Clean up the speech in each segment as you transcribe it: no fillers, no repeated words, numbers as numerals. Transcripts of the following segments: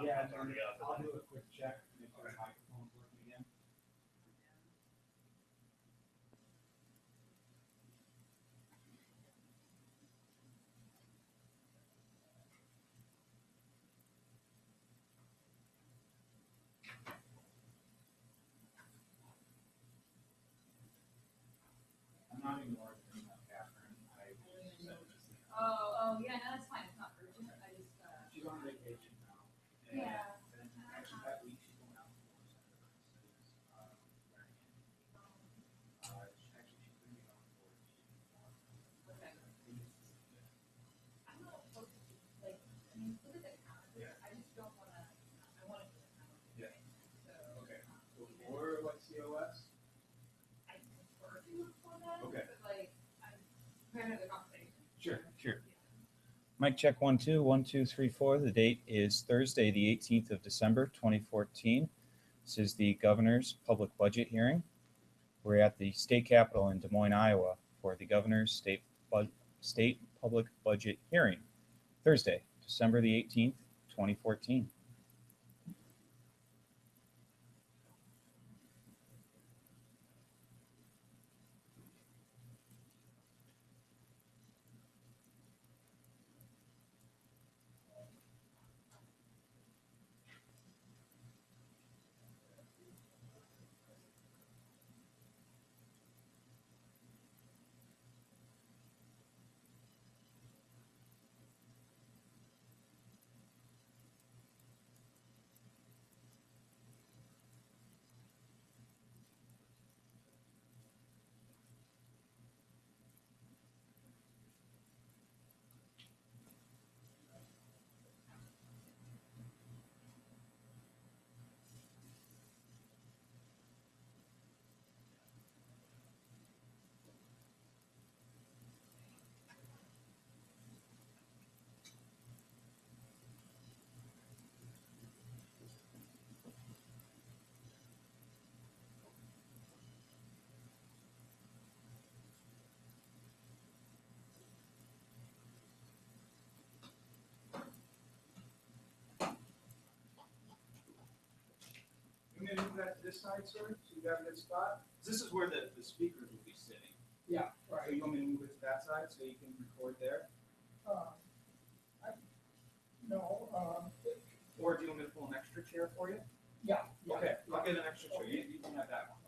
microphone's already up. I'll do a quick check, make sure the microphone's working again. I'm not ignoring you, Catherine. Yeah, no, that's fine. It's not urgent. I just, She's on vacation now. Yeah. And actually, that week she's going out for actually, she's going to be gone for okay. I'm not opposed to, like, I mean, look at the calendar. Yeah. I just don't wanna, I wanna do the calendar. Yeah. So. Okay. Before what COS? I prefer to do it before that. Okay. But like, I'm prepared for the conversation. Sure. Mic check 1 2 1 2 3 4. The date is Thursday, the 18th of December, 2014. This is the governor's public budget hearing. We're at the state capitol in Des Moines, Iowa, for the governor's state public budget hearing. Thursday, December the 18th, 2014. You may move that to this side, sir, so you got a good spot. This is where the speakers will be sitting. Yeah, So right. you want me to move it to that side so you can record there? No, Or do you want me to pull an extra chair for you? yeah. Okay, I'll get an extra chair. You can have that one.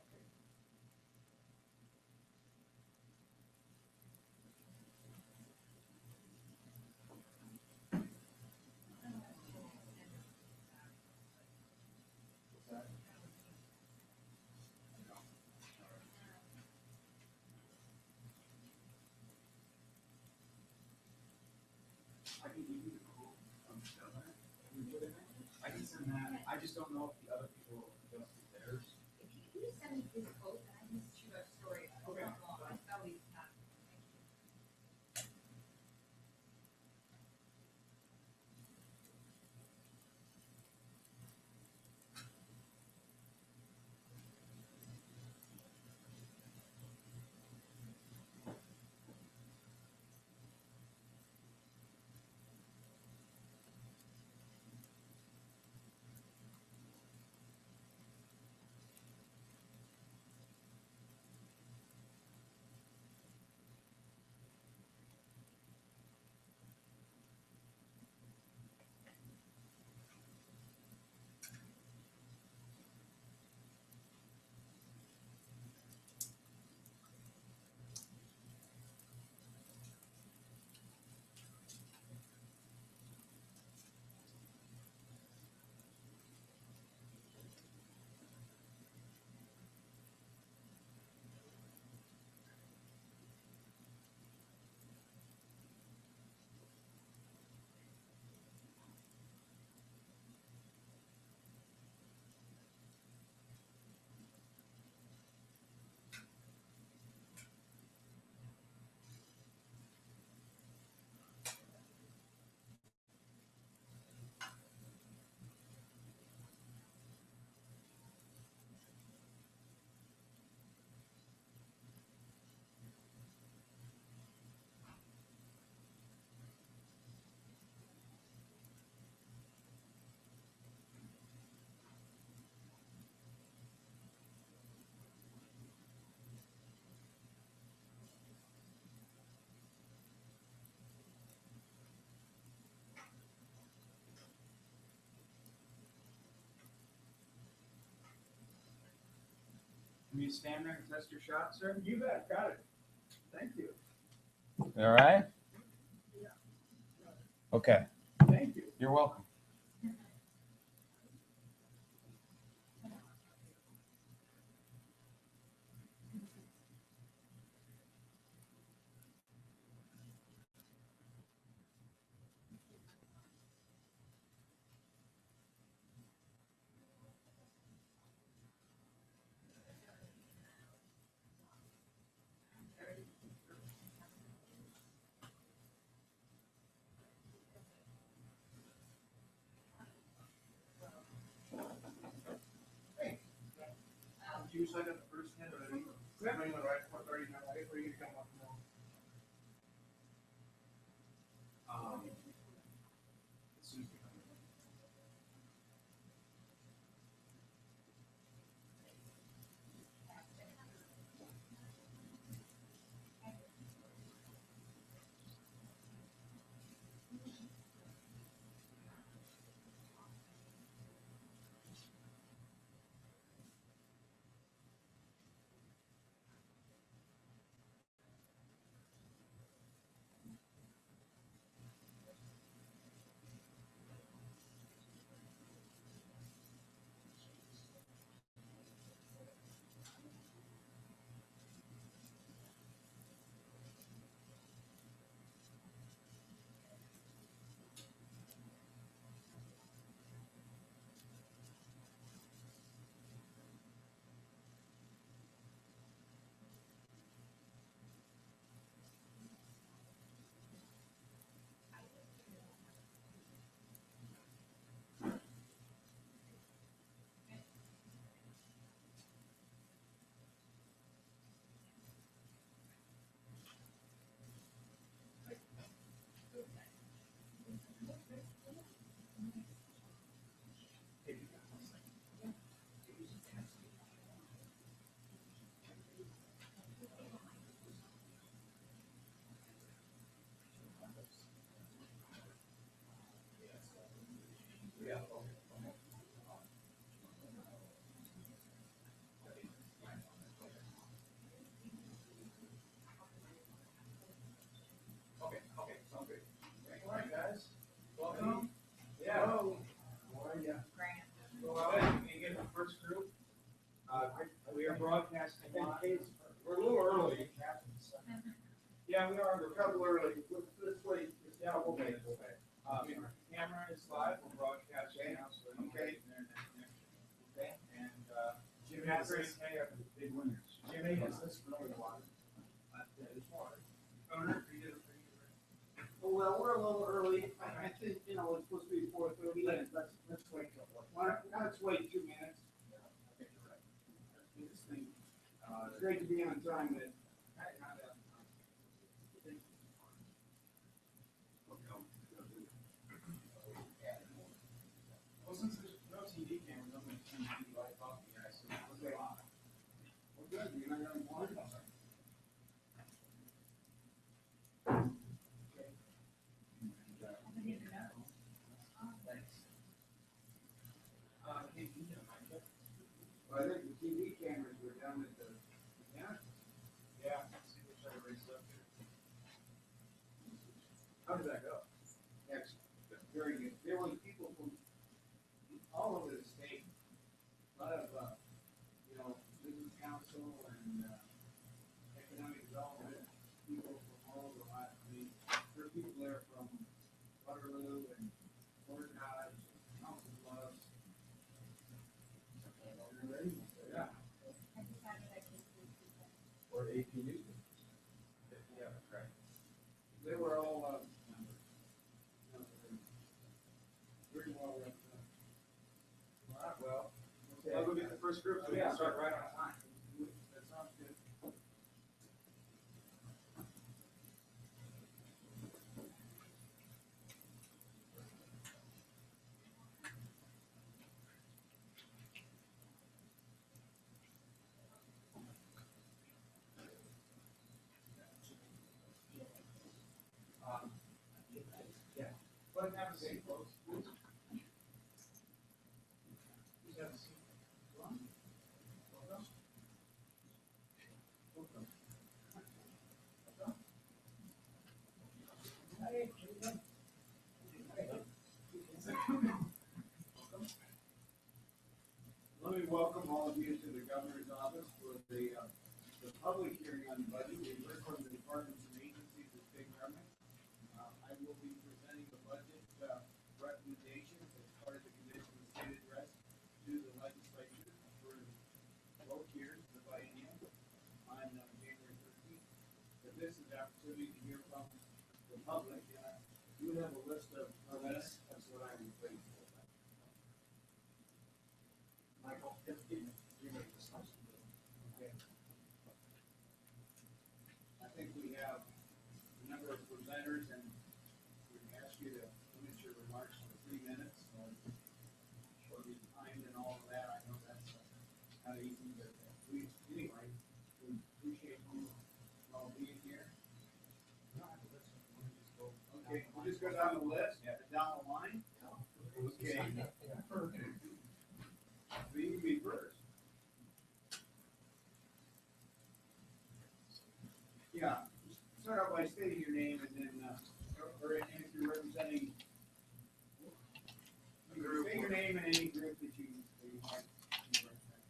What's that? I can give you the quote from the governor. I can send that. I just don't know if the other people adjusted theirs. If you can just send me his quote, and I can just shoot a story. Okay. That'll be fine. Thank you. you stand there and test your shot, sir? You bet, got it. Thank you. All right? Okay, Thank you. you're welcome. You signed up the first hand already? Yeah. Right, ready to come up now. As soon as we come in. Okay, sounds good. All right, guys. Welcome. Yeah. Hello. How are you? Well, you get the first group. We are broadcasting live. We're a little early. Yeah, we are. We're a couple early. Let's wait. Yeah, we'll wait. Camera is live. We're broadcasting now, so we Okay. get internet connection. Okay. And Catherine and Kay are the big winners. Jimmy, is this really water? It's water. Owner, you did it pretty good. Well, we're a little early. I think, it's supposed to be 4:30. Let's wait till, let's wait 2 minutes. Okay, you're right. Let's do this thing. It's great to be on time, but Well, since there's no TV cameras, I'm gonna turn the TV light off, you guys, so it's Okay. live. we're good. You're not gonna want it. Thanks. Hey, you know, Mike, Well, I think the TV cameras were down at the, yeah. yeah, see, we'll try to raise it up here. How did that go? Excellent. Very good. There were people from all over the state. A lot of, business council and, economic development, people from all over. I mean, there are people there from Waterloo and Fort Dodge, Council Bluffs. You ready? Yeah. Or AP News. Yeah, that's right. They were all, very well represented. All right, well, Okay. I'll go get the first group, so we can start right on time. That sounds good. Yeah. Go ahead and have a seat, folks. Please have a seat. Welcome. all of you to the governor's office for the public hearing on the budget. We heard from the departments and agencies of state government. I will be presenting the budget recommendations as part of the condition of state address to the legislature for both years, the biennium, on January 13th. But this is the opportunity to hear from the public. You have a list of comments. That's what I'm waiting for. Michael, if you make this list. Okay. I think we have a number of presenters, and we ask you to limit your remarks to 3 minutes. For the time and all of that, I know that's not easy, but anyway, we appreciate you all being here. Okay, we'll just go down the list, down the line. Okay. So you can be first. Yeah, start out by stating your name and then, or if you're representing, say your name and any group that you might represent.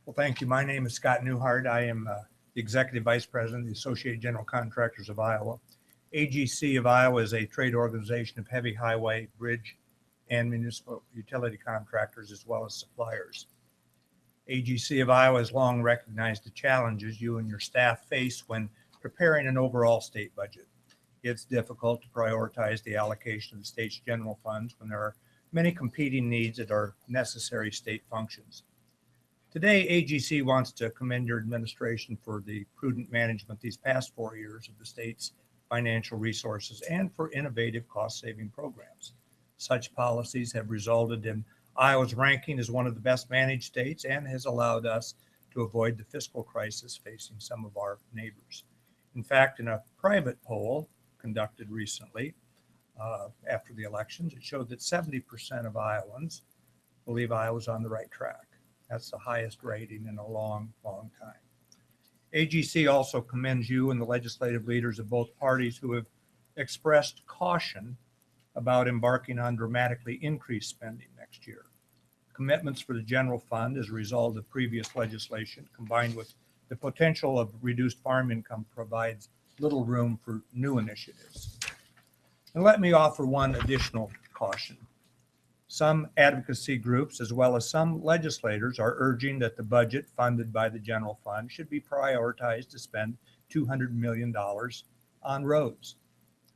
Well, thank you. My name is Scott Newhart. I am the Executive Vice President of the Associated General Contractors of Iowa. AGC of Iowa is a trade organization of heavy highway, bridge, and municipal utility contractors, as well as suppliers. AGC of Iowa has long recognized the challenges you and your staff face when preparing an overall state budget. It's difficult to prioritize the allocation of the state's general funds when there are many competing needs that are necessary state functions. Today, AGC wants to commend your administration for the prudent management these past 4 years of the state's financial resources and for innovative cost-saving programs. Such policies have resulted in Iowa's ranking as one of the best managed states and has allowed us to avoid the fiscal crisis facing some of our neighbors. In fact, in a private poll conducted recently after the elections, it showed that 70% of Iowans believe Iowa's on the right track. That's the highest rating in a long, long time. AGC also commends you and the legislative leaders of both parties who have expressed caution about embarking on dramatically increased spending next year. Commitments for the general fund as a result of previous legislation, combined with the potential of reduced farm income, provides little room for new initiatives. And let me offer one additional caution. Some advocacy groups, as well as some legislators, are urging that the budget funded by the general fund should be prioritized to spend $200 million on roads.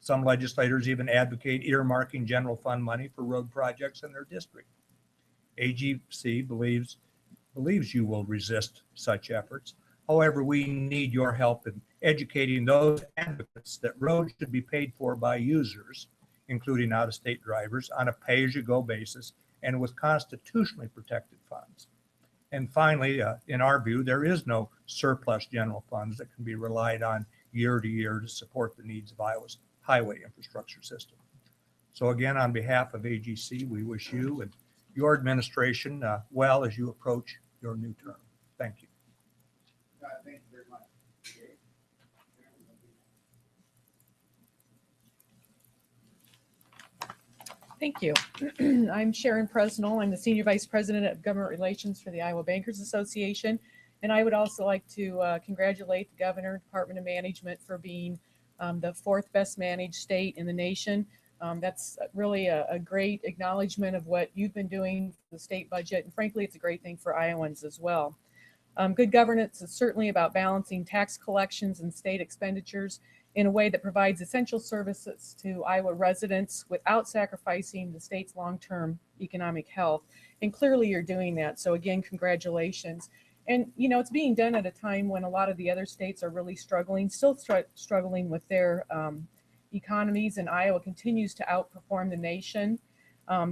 Some legislators even advocate earmarking general fund money for road projects in their district. AGC believes you will resist such efforts. However, we need your help in educating those advocates that roads should be paid for by users, including out-of-state drivers, on a pay-as-you-go basis and with constitutionally protected funds. And finally, in our view, there is no surplus general funds that can be relied on year to year to support the needs of Iowa's highway infrastructure system. So again, on behalf of AGC, we wish you and your administration well as you approach your new term. Thank you. Thank you very much. Thank you. I'm Sharon Presnell. I'm the Senior Vice President of Government Relations for the Iowa Bankers Association. And I would also like to congratulate the Governor, Department of Management for being the 4th best managed state in the nation. That's really a great acknowledgement of what you've been doing for the state budget. And frankly, it's a great thing for Iowans as well. Good governance is certainly about balancing tax collections and state expenditures in a way that provides essential services to Iowa residents without sacrificing the state's long-term economic health. And clearly you're doing that. So again, congratulations. And, you know, it's being done at a time when a lot of the other states are really struggling, still struggling with their economies, and Iowa continues to outperform the nation.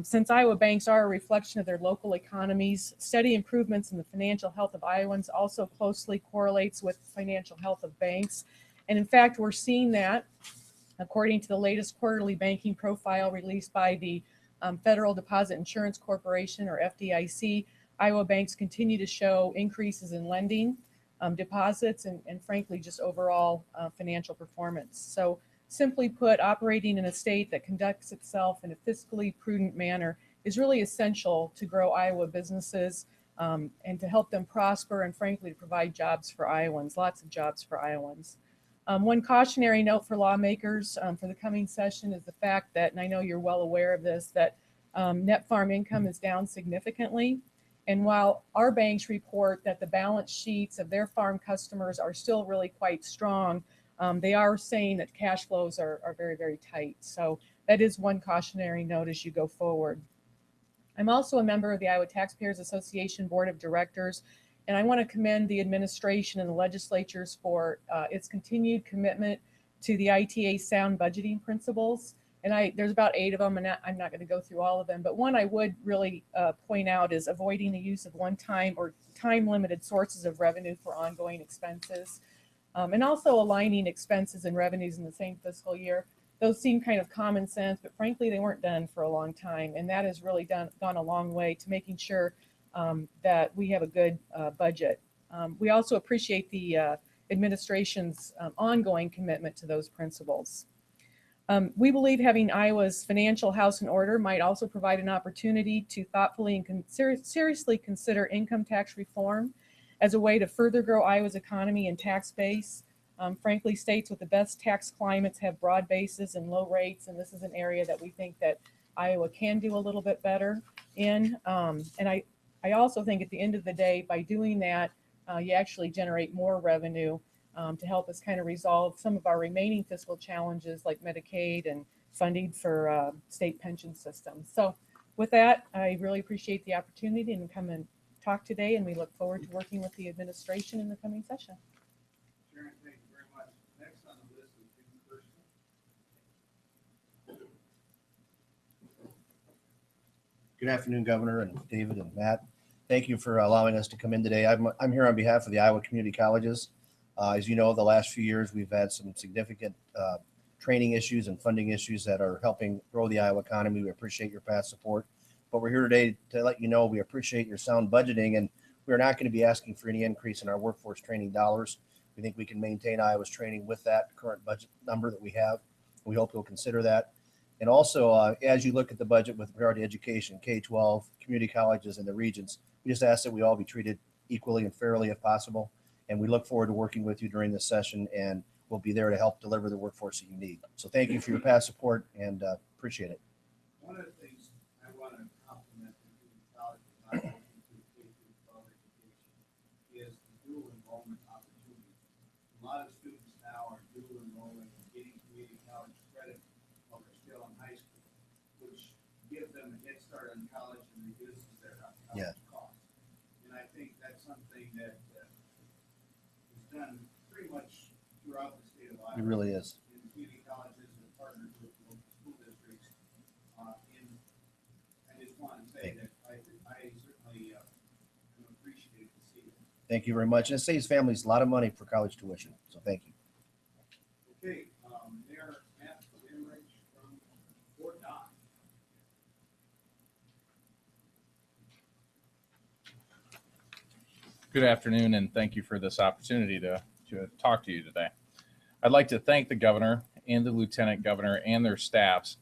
Since Iowa banks are a reflection of their local economies, steady improvements in the financial health of Iowans also closely correlates with financial health of banks. And in fact, we're seeing that according to the latest quarterly banking profile released by the Federal Deposit Insurance Corporation, or FDIC, Iowa banks continue to show increases in lending, deposits, and frankly, just overall financial performance. So simply put, operating in a state that conducts itself in a fiscally prudent manner is really essential to grow Iowa businesses and to help them prosper and frankly to provide jobs for Iowans, lots of jobs for Iowans. One cautionary note for lawmakers for the coming session is the fact that, and I know you're well aware of this, that net farm income is down significantly. And while our banks report that the balance sheets of their farm customers are still really quite strong, they are saying that cash flows are very, very tight. So that is one cautionary note as you go forward. I'm also a member of the Iowa Taxpayers Association Board of Directors, and I want to commend the administration and the legislatures for its continued commitment to the ITA sound budgeting principles. And there's about 8 of them, and I'm not going to go through all of them, but one I would really point out is avoiding the use of one-time or time-limited sources of revenue for ongoing expenses, and also aligning expenses and revenues in the same fiscal year. Those seem kind of common sense, but frankly, they weren't done for a long time, and that has really gone a long way to making sure that we have a good budget. We also appreciate the administration's ongoing commitment to those principles. We believe having Iowa's financial house in order might also provide an opportunity to thoughtfully and seriously consider income tax reform as a way to further grow Iowa's economy and tax base. Frankly, states with the best tax climates have broad bases and low rates, and this is an area that we think that Iowa can do a little bit better in. And I also think at the end of the day, by doing that, you actually generate more revenue to help us kind of resolve some of our remaining fiscal challenges like Medicaid and funding for state pension systems. So with that, I really appreciate the opportunity to come and talk today, and we look forward to working with the administration in the coming session. Sharon, thank you very much. Next on the list is Jim Kirsten. Good afternoon, Governor and David and Matt. Thank you for allowing us to come in today. I'm here on behalf of the Iowa Community Colleges. As you know, the last few years, we've had some significant training issues and funding issues that are helping grow the Iowa economy. We appreciate your past support. But we're here today to let you know we appreciate your sound budgeting, and we're not going to be asking for any increase in our workforce training dollars. We think we can maintain Iowa's training with that current budget number that we have. We hope you'll consider that. And also, as you look at the budget with regard to education, K-12, community colleges, and the regions, we just ask that we all be treated equally and fairly if possible. And we look forward to working with you during this session, and we'll be there to help deliver the workforce that you need. So thank you for your past support, and appreciate it. One of the things I want to compliment the community college about K-12 education is the dual enrollment opportunity. A lot of students now are dual enrolling and getting community college credit while they're still in high school, which gives them a head start on college and reduces their college costs. And I think that's something that is done pretty much throughout the state of Iowa. It really is. In community colleges and partners with local school districts. I just want to say that I certainly am appreciative to see it. Thank you very much. And it saves families a lot of money for college tuition. So thank you. Okay, Mayor Matt Limrich from Fort Dodge. Good afternoon, and thank you for this opportunity to talk to you today. I'd like to thank the governor and the lieutenant governor and their staffs,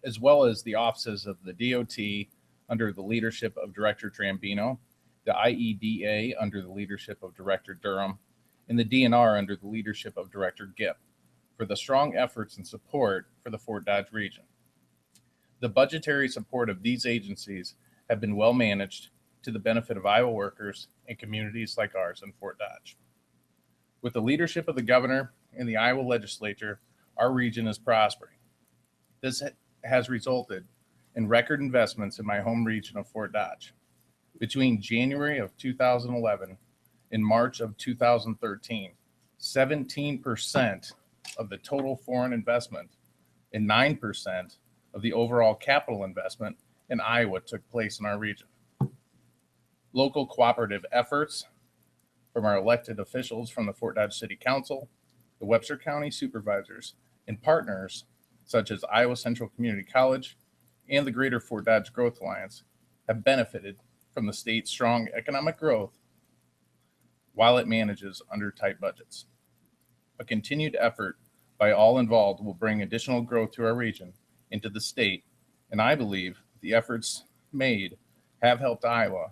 as well as the offices of the DOT under the leadership of Director Trambino, the IEDA under the leadership of Director Durham, and the DNR under the leadership of Director Gipp for the strong efforts and support for the Fort Dodge region. The budgetary support of these agencies have been well managed to the benefit of Iowa workers and communities like ours in Fort Dodge. With the leadership of the governor and the Iowa legislature, our region is prospering. This has resulted in record investments in my home region of Fort Dodge. Between January of 2011 and March of 2013, 17% of the total foreign investment and 9% of the overall capital investment in Iowa took place in our region. Local cooperative efforts from our elected officials from the Fort Dodge City Council, the Webster County supervisors, and partners such as Iowa Central Community College and the Greater Fort Dodge Growth Alliance have benefited from the state's strong economic growth while it manages under tight budgets. A continued effort by all involved will bring additional growth to our region and to the state, and I believe the efforts made have helped Iowa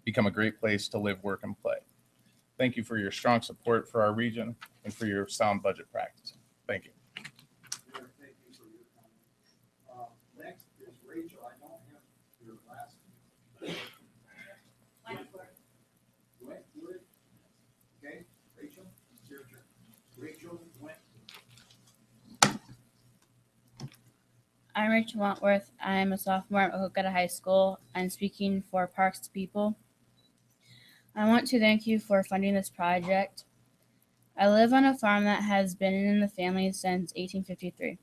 become a great place to live, work, and play. Thank you for your strong support for our region and for your sound budget practice. Thank you. Mayor, thank you for your comment. Next is Rachel. I don't have your last name. Wentworth. Okay, Rachel, it's your turn. Rachel Wentworth. I'm Rachel Wentworth. I'm a sophomore at Okata High School. I'm speaking for Parks to People. I want to thank you for funding this project. I live on a farm that has been in the family since 1853.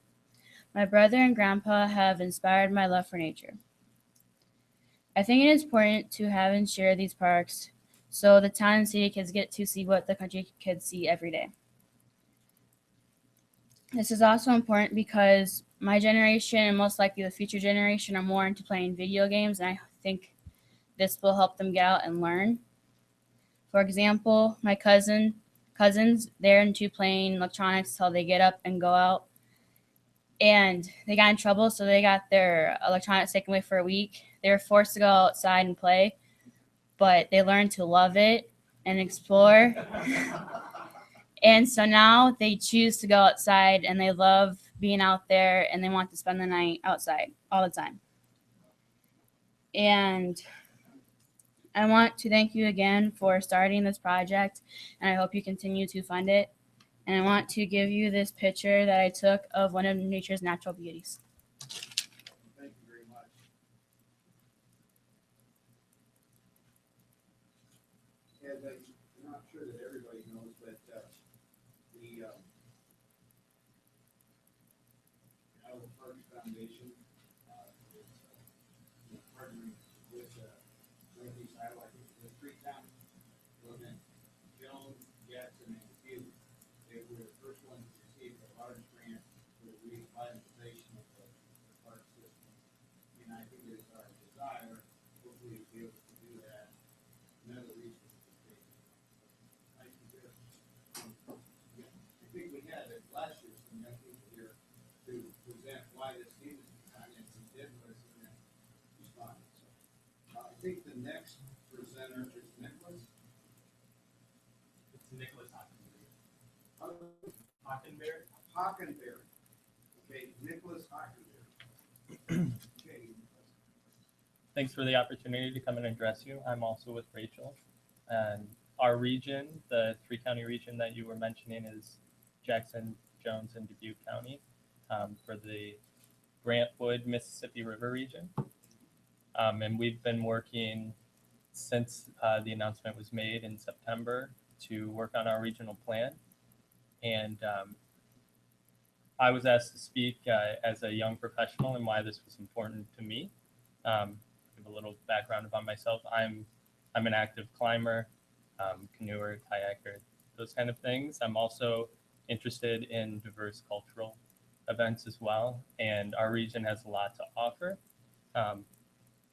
My brother and grandpa have inspired my love for nature. I think it is important to have and share these parks so the town and city kids get to see what the country kids see every day. This is also important because my generation and most likely the future generation are more into playing video games, and I think this will help them get out and learn. For example, my cousins, they're into playing electronics till they get up and go out. And they got in trouble, so they got their electronics taken away for a week. They were forced to go outside and play, but they learned to love it and explore. And so now they choose to go outside and they love being out there and they want to spend the night outside all the time. And I want to thank you again for starting this project, and I hope you continue to fund it. And I want to give you this picture that I took of one of nature's natural beauties. Thank you very much. And I'm not sure that everybody knows, but the Iowa Parks Foundation is partnering with Northeast Iowa, I think the three towns, Logan, Jones, Jackson, and Butte. They were the first ones to receive a large grant for the revitalization of the park system. And I think it's our desire, hopefully, to be able to do that in other regions of the state. I think we had it last year, some young people here to present why this needed to be done, and we did listen and respond. So, I think the next presenter is Nicholas. It's Nicholas Hockenberry. Hockenberry. Okay, Nicholas Hockenberry. Okay. Thanks for the opportunity to come and address you. I'm also with Rachel. And our region, the three-county region that you were mentioning, is Jackson, Jones, and Dubuque County for the Grant-Wood, Mississippi River region. And we've been working since the announcement was made in September to work on our regional plan. And I was asked to speak as a young professional and why this was important to me. Give a little background about myself. I'm an active climber, canoeer, kayaker, those kind of things. I'm also interested in diverse cultural events as well, and our region has a lot to offer.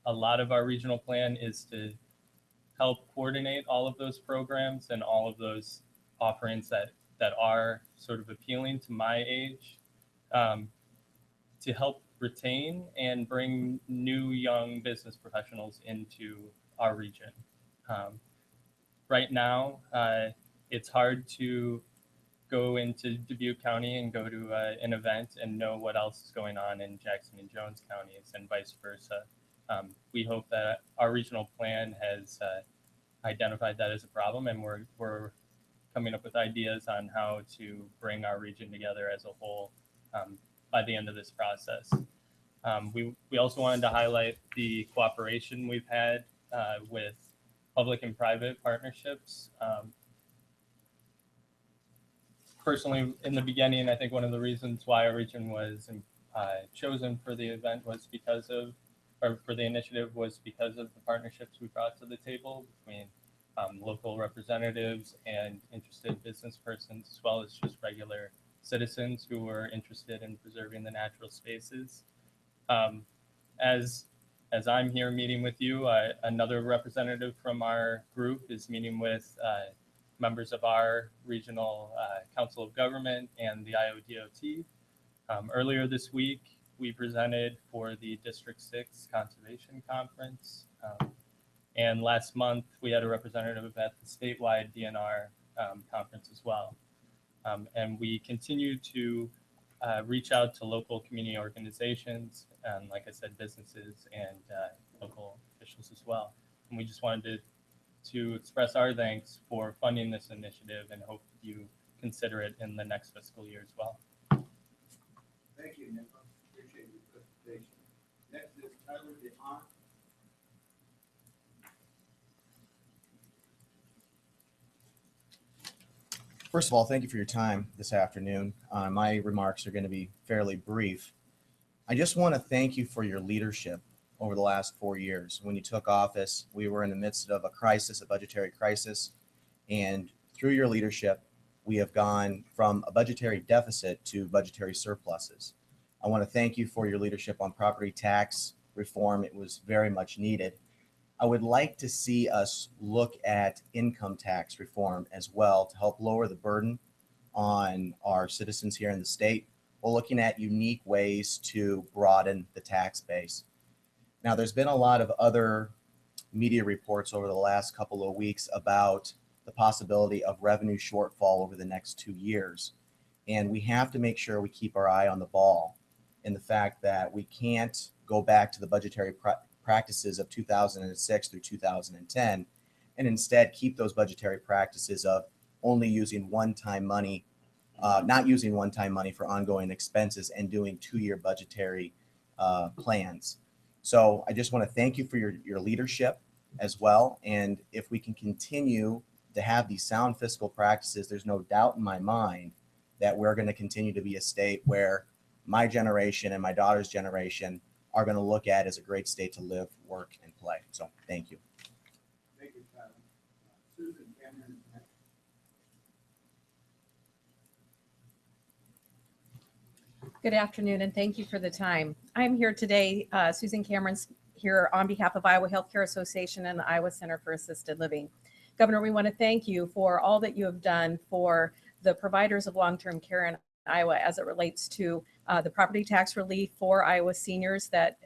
A lot of our regional plan is to help coordinate all of those programs and all of those offerings that are sort of appealing to my age, to help retain and bring new young business professionals into our region. Right now, it's hard to go into Dubuque County and go to an event and know what else is going on in Jackson and Jones counties and vice versa. We hope that our regional plan has identified that as a problem, and we're coming up with ideas on how to bring our region together as a whole by the end of this process. We also wanted to highlight the cooperation we've had with public and private partnerships. Personally, in the beginning, I think one of the reasons why our region was chosen for the event was because of, or for the initiative was because of the partnerships we brought to the table between local representatives and interested business persons, as well as just regular citizens who were interested in preserving the natural spaces. As I'm here meeting with you, another representative from our group is meeting with members of our regional council of government and the Iowa DOT. Earlier this week, we presented for the District 6 Conservation Conference, And last month, we had a representative at the statewide DNR conference as well. And we continue to reach out to local community organizations, and like I said, businesses and local officials as well. And we just wanted to express our thanks for funding this initiative and hope you consider it in the next fiscal year as well. Thank you, Nick. Appreciate your presentation. Next is Tyler DeHaan. First of all, thank you for your time this afternoon. My remarks are going to be fairly brief. I just want to thank you for your leadership over the last 4 years. When you took office, we were in the midst of a crisis, a budgetary crisis, and through your leadership, we have gone from a budgetary deficit to budgetary surpluses. I want to thank you for your leadership on property tax reform. It was very much needed. I would like to see us look at income tax reform as well to help lower the burden on our citizens here in the state, while looking at unique ways to broaden the tax base. Now, there's been a lot of other media reports over the last couple of weeks about the possibility of revenue shortfall over the next 2 years. And we have to make sure we keep our eye on the ball in the fact that we can't go back to the budgetary practices of 2006 through 2010, and instead keep those budgetary practices of only using one-time money, not using one-time money for ongoing expenses, and doing 2-year budgetary plans. So I just want to thank you for your leadership as well. And if we can continue to have these sound fiscal practices, there's no doubt in my mind that we're going to continue to be a state where my generation and my daughter's generation are going to look at as a great state to live, work, and play. So thank you. Thank you, Tyler. Susan Cameron. Good afternoon, and thank you for the time. I'm here today, Susan Cameron's here on behalf of Iowa Healthcare Association and the Iowa Center for Assisted Living. Governor, we want to thank you for all that you have done for the providers of long-term care in Iowa as it relates to the property tax relief for Iowa seniors that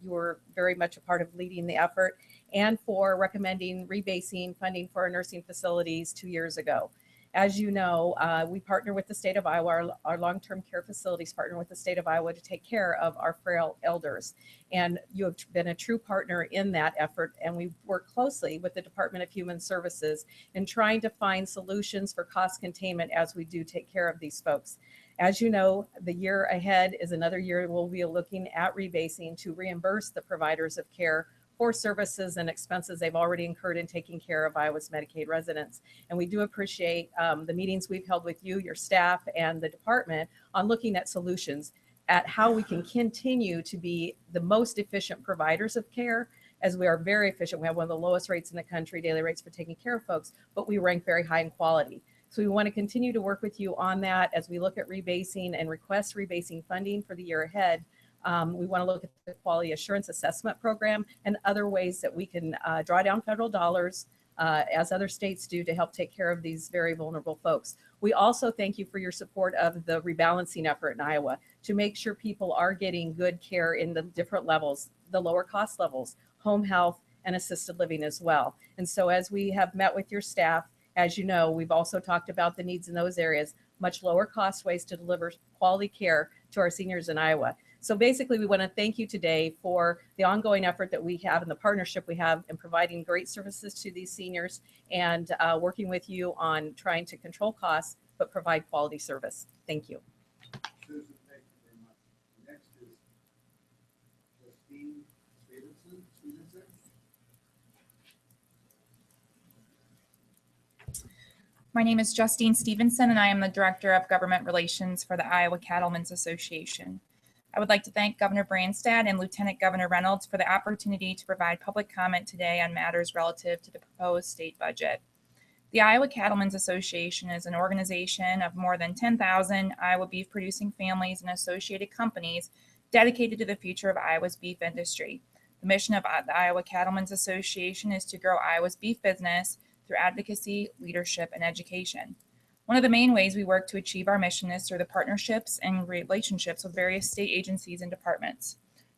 you were very much a part of leading the effort, and for recommending rebasing funding for our nursing facilities 2 years ago. As you know, we partner with the state of Iowa, our long-term care facilities partner with the state of Iowa to take care of our frail elders. And you have been a true partner in that effort. And we work closely with the Department of Human Services in trying to find solutions for cost containment as we do take care of these folks. As you know, the year ahead is another year we'll be looking at rebasing to reimburse the providers of care for services and expenses they've already incurred in taking care of Iowa's Medicaid residents. And we do appreciate the meetings we've held with you, your staff, and the department on looking at solutions at how we can continue to be the most efficient providers of care, as we are very efficient. We have one of the lowest rates in the country, daily rates for taking care of folks, but we rank very high in quality. So we want to continue to work with you on that as we look at rebasing and request rebasing funding for the year ahead. We want to look at the quality assurance assessment program and other ways that we can draw down federal dollars as other states do to help take care of these very vulnerable folks. We also thank you for your support of the rebalancing effort in Iowa to make sure people are getting good care in the different levels, the lower cost levels, home health, and assisted living as well. And so as we have met with your staff, as you know, we've also talked about the needs in those areas, much lower cost ways to deliver quality care to our seniors in Iowa. So basically, we want to thank you today for the ongoing effort that we have and the partnership we have in providing great services to these seniors and working with you on trying to control costs, but provide quality service. Thank you. Susan, thank you very much. Next is Justine Stevenson. My name is Justine Stevenson, and I am the Director of Government Relations for the Iowa Cattlemen's Association. I would like to thank Governor Branstad and Lieutenant Governor Reynolds for the opportunity to provide public comment today on matters relative to the proposed state budget. The Iowa Cattlemen's Association is an organization of more than 10,000 Iowa beef producing families and associated companies dedicated to the future of Iowa's beef industry. The mission of the Iowa Cattlemen's Association is to grow Iowa's beef business through advocacy, leadership, and education. One of the main ways we work to achieve our mission is through the partnerships and relationships with various state agencies and departments.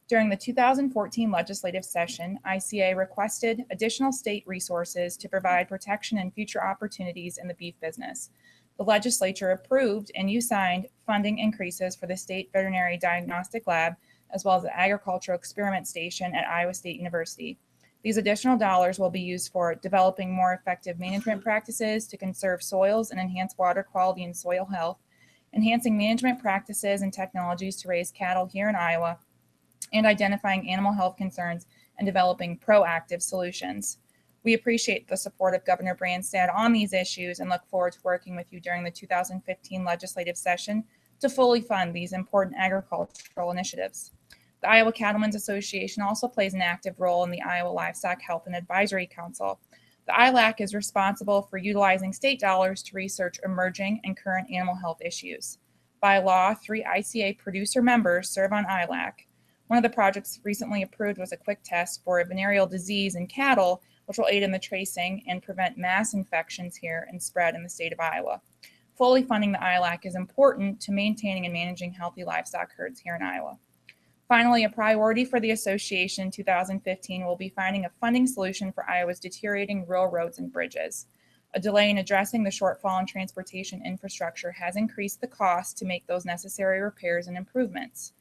During the 2014 legislative session, ICA requested additional state resources to provide protection and future opportunities in the beef business. The legislature approved and you signed funding increases for the State Veterinary Diagnostic Lab as well as the Agricultural Experiment Station at Iowa State University. These additional dollars will be used for developing more effective management practices to conserve soils and enhance water quality and soil health, enhancing management practices and technologies to raise cattle here in Iowa, and identifying animal health concerns and developing proactive solutions. We appreciate the support of Governor Branstad on these issues and look forward to working with you during the 2015 legislative session to fully fund these important agricultural initiatives. The Iowa Cattlemen's Association also plays an active role in the Iowa Livestock Health and Advisory Council. The ILAC is responsible for utilizing state dollars to research emerging and current animal health issues. By law, 3 ICA producer members serve on ILAC. One of the projects recently approved was a quick test for a venereal disease in cattle, which will aid in the tracing and prevent mass infections here and spread in the state of Iowa. Fully funding the ILAC is important to maintaining and managing healthy livestock herds here in Iowa. Finally, a priority for the association in 2015 will be finding a funding solution for Iowa's deteriorating rural roads and bridges. A delay in addressing the shortfall in transportation infrastructure has increased the cost to make those necessary repairs and improvements.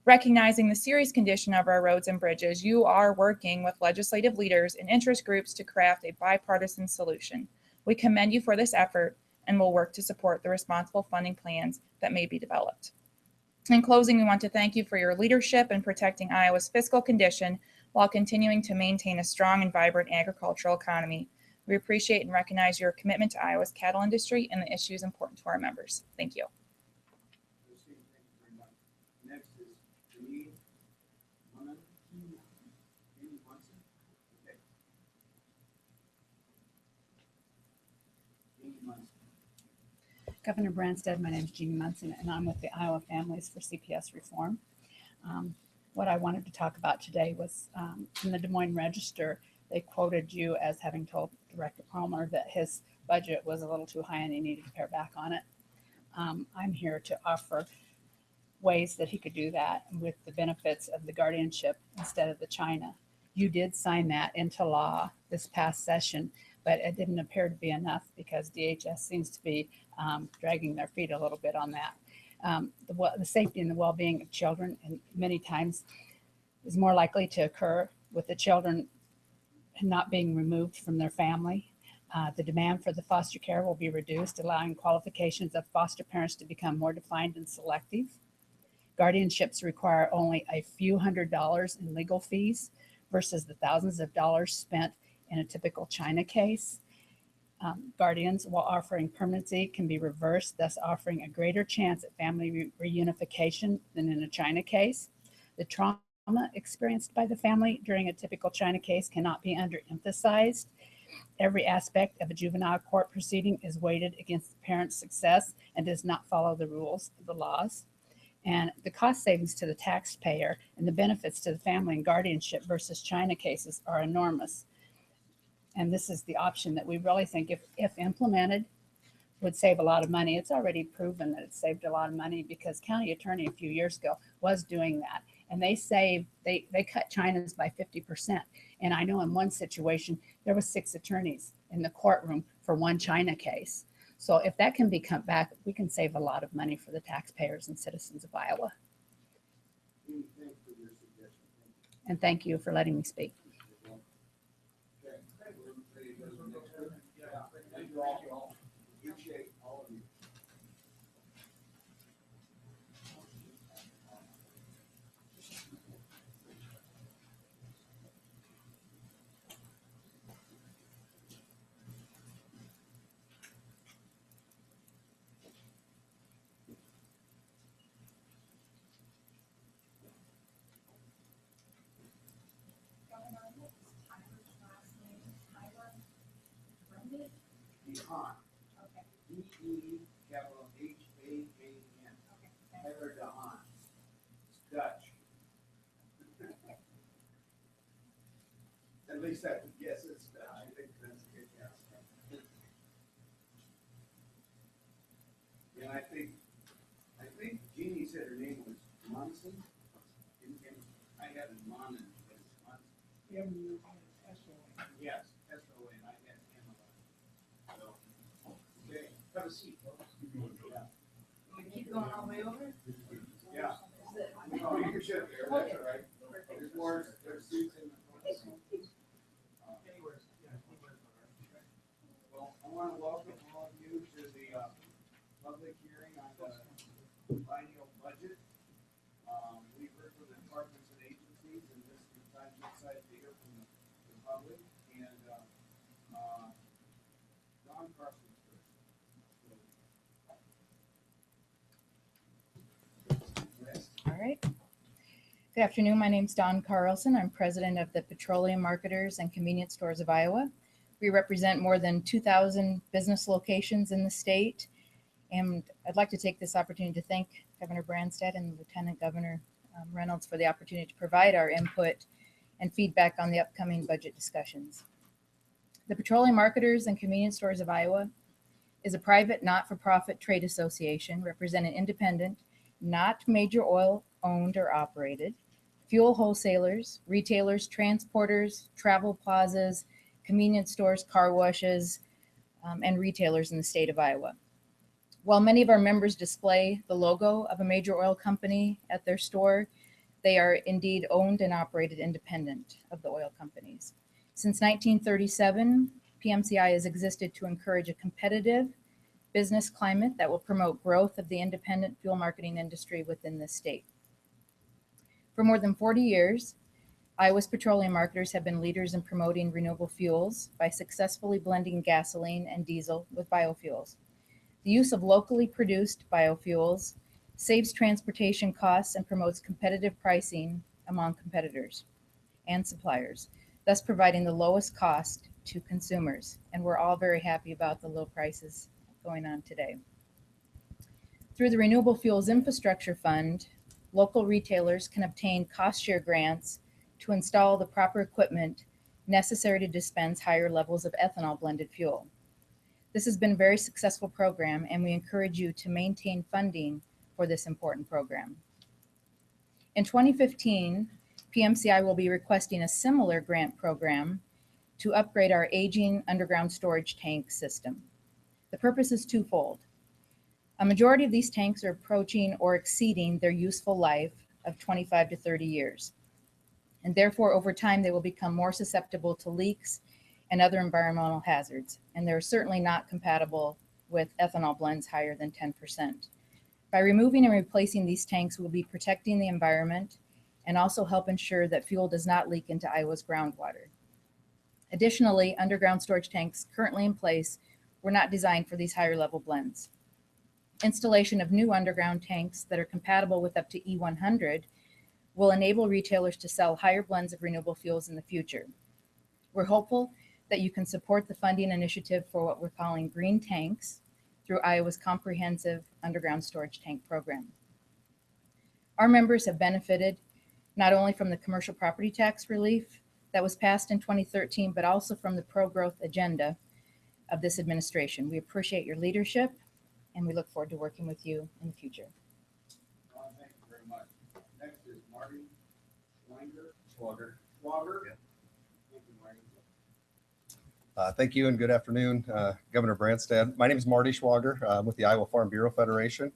Recognizing the serious condition of our roads and bridges, you are working with legislative leaders and interest groups to craft a bipartisan solution. We commend you for this effort and will work to support the responsible funding plans that may be developed. In closing, we want to thank you for your leadership in protecting Iowa's fiscal condition while continuing to maintain a strong and vibrant agricultural economy. We appreciate and recognize your commitment to Iowa's cattle industry and the issues important to our members. Thank you. Christine, thank you very much. Next is Janine Munson. Janine Munson. Okay. Janine Munson. Governor Branstad, my name is Jeannie Munson, and I'm with the Iowa Families for CPS Reform. What I wanted to talk about today was in the Des Moines Register, they quoted you as having told Director Palmer that his budget was a little too high and he needed to pare back on it. I'm here to offer ways that he could do that with the benefits of the guardianship instead of the China. You did sign that into law this past session, but it didn't appear to be enough because DHS seems to be dragging their feet a little bit on that. The safety and the well-being of children, and many times is more likely to occur with the children not being removed from their family. The demand for the foster care will be reduced, allowing qualifications of foster parents to become more defined and selective. Guardianships require only a few $100s in legal fees versus the thousands of dollars spent in a typical China case. Guardians, while offering permanency, can be reversed, thus offering a greater chance at family reunification than in a China case. The trauma experienced by the family during a typical China case cannot be underemphasized. Every aspect of a juvenile court proceeding is weighted against the parent's success and does not follow the rules of the laws. And the cost savings to the taxpayer and the benefits to the family and guardianship versus China cases are enormous. And this is the option that we really think, if implemented, would save a lot of money. It's already proven that it saved a lot of money because county attorney a few years ago was doing that. And they cut China's by 50%. And I know in one situation, there was 6 attorneys in the courtroom for one China case. So if that can be cut back, we can save a lot of money for the taxpayers and citizens of Iowa. Janine, thank you for your suggestion. And thank you for letting me speak. Okay. We're ready to go to the next group. Yeah. Thank you all. Appreciate all of you. Dehaan. D-E capital H-A-A-N. Tyler Dehaan. It's Dutch. At least I would guess it's Dutch. I think that's a good guess. And I think Jeannie said her name was Munson. And had a mom and yes, SOA, and I had Pamela. So, okay, have a seat, folks. Yeah. Keep going all the way over? Yeah. No, you can sit there, that's all right. There's more, there's seats in the front. Well, I want to welcome all of you to the public hearing on the biennial budget. We've heard from the departments and agencies, and this is the time to decide to hear from the public. And Don Carson's first. All right. Good afternoon. My name's Dawn Carlson. I'm president of the Petroleum Marketers and Convenience Stores of Iowa. We represent more than 2,000 business locations in the state. And I'd like to take this opportunity to thank Governor Branstad and Lieutenant Governor Reynolds for the opportunity to provide our input and feedback on the upcoming budget discussions. The Petroleum Marketers and Convenience Stores of Iowa is a private, not-for-profit trade association representing independent, not major oil owned or operated, fuel wholesalers, retailers, transporters, travel plazas, convenience stores, car washes, and retailers in the state of Iowa. While many of our members display the logo of a major oil company at their store, they are indeed owned and operated independent of the oil companies. Since 1937, PMCI has existed to encourage a competitive business climate that will promote growth of the independent fuel marketing industry within the state. For more than 40 years, Iowa's petroleum marketers have been leaders in promoting renewable fuels by successfully blending gasoline and diesel with biofuels. The use of locally produced biofuels saves transportation costs and promotes competitive pricing among competitors and suppliers, thus providing the lowest cost to consumers. And we're all very happy about the low prices going on today. Through the Renewable Fuels Infrastructure Fund, local retailers can obtain cost share grants to install the proper equipment necessary to dispense higher levels of ethanol blended fuel. This has been a very successful program, and we encourage you to maintain funding for this important program. In 2015, PMCI will be requesting a similar grant program to upgrade our aging underground storage tank system. The purpose is twofold. A majority of these tanks are approaching or exceeding their useful life of 25 to 30 years. And therefore, over time, they will become more susceptible to leaks and other environmental hazards. And they're certainly not compatible with ethanol blends higher than 10%. By removing and replacing these tanks, we'll be protecting the environment and also help ensure that fuel does not leak into Iowa's groundwater. Additionally, underground storage tanks currently in place were not designed for these higher level blends. Installation of new underground tanks that are compatible with up to E100 will enable retailers to sell higher blends of renewable fuels in the future. We're hopeful that you can support the funding initiative for what we're calling green tanks through Iowa's comprehensive underground storage tank program. Our members have benefited not only from the commercial property tax relief that was passed in 2013, but also from the pro-growth agenda of this administration. We appreciate your leadership, and we look forward to working with you in the future. Thank you very much. Next is Marty Schwager. Schwager. Yeah. Thank you, Marty. Thank you and good afternoon, Governor Branstad. My name is Marty Schwager. I'm with the Iowa Farm Bureau Federation.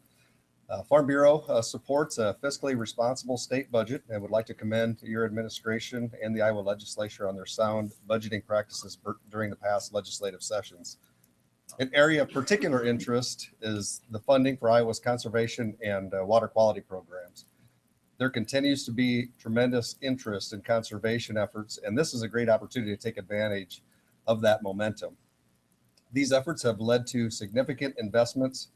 Farm Bureau supports a fiscally responsible state budget and would like to commend your administration and the Iowa legislature on their sound budgeting practices during the past legislative sessions. An area of particular interest is the funding for Iowa's conservation and water quality programs. There continues to be tremendous interest in conservation efforts, and this is a great opportunity to take advantage of that momentum. These efforts have led to significant investments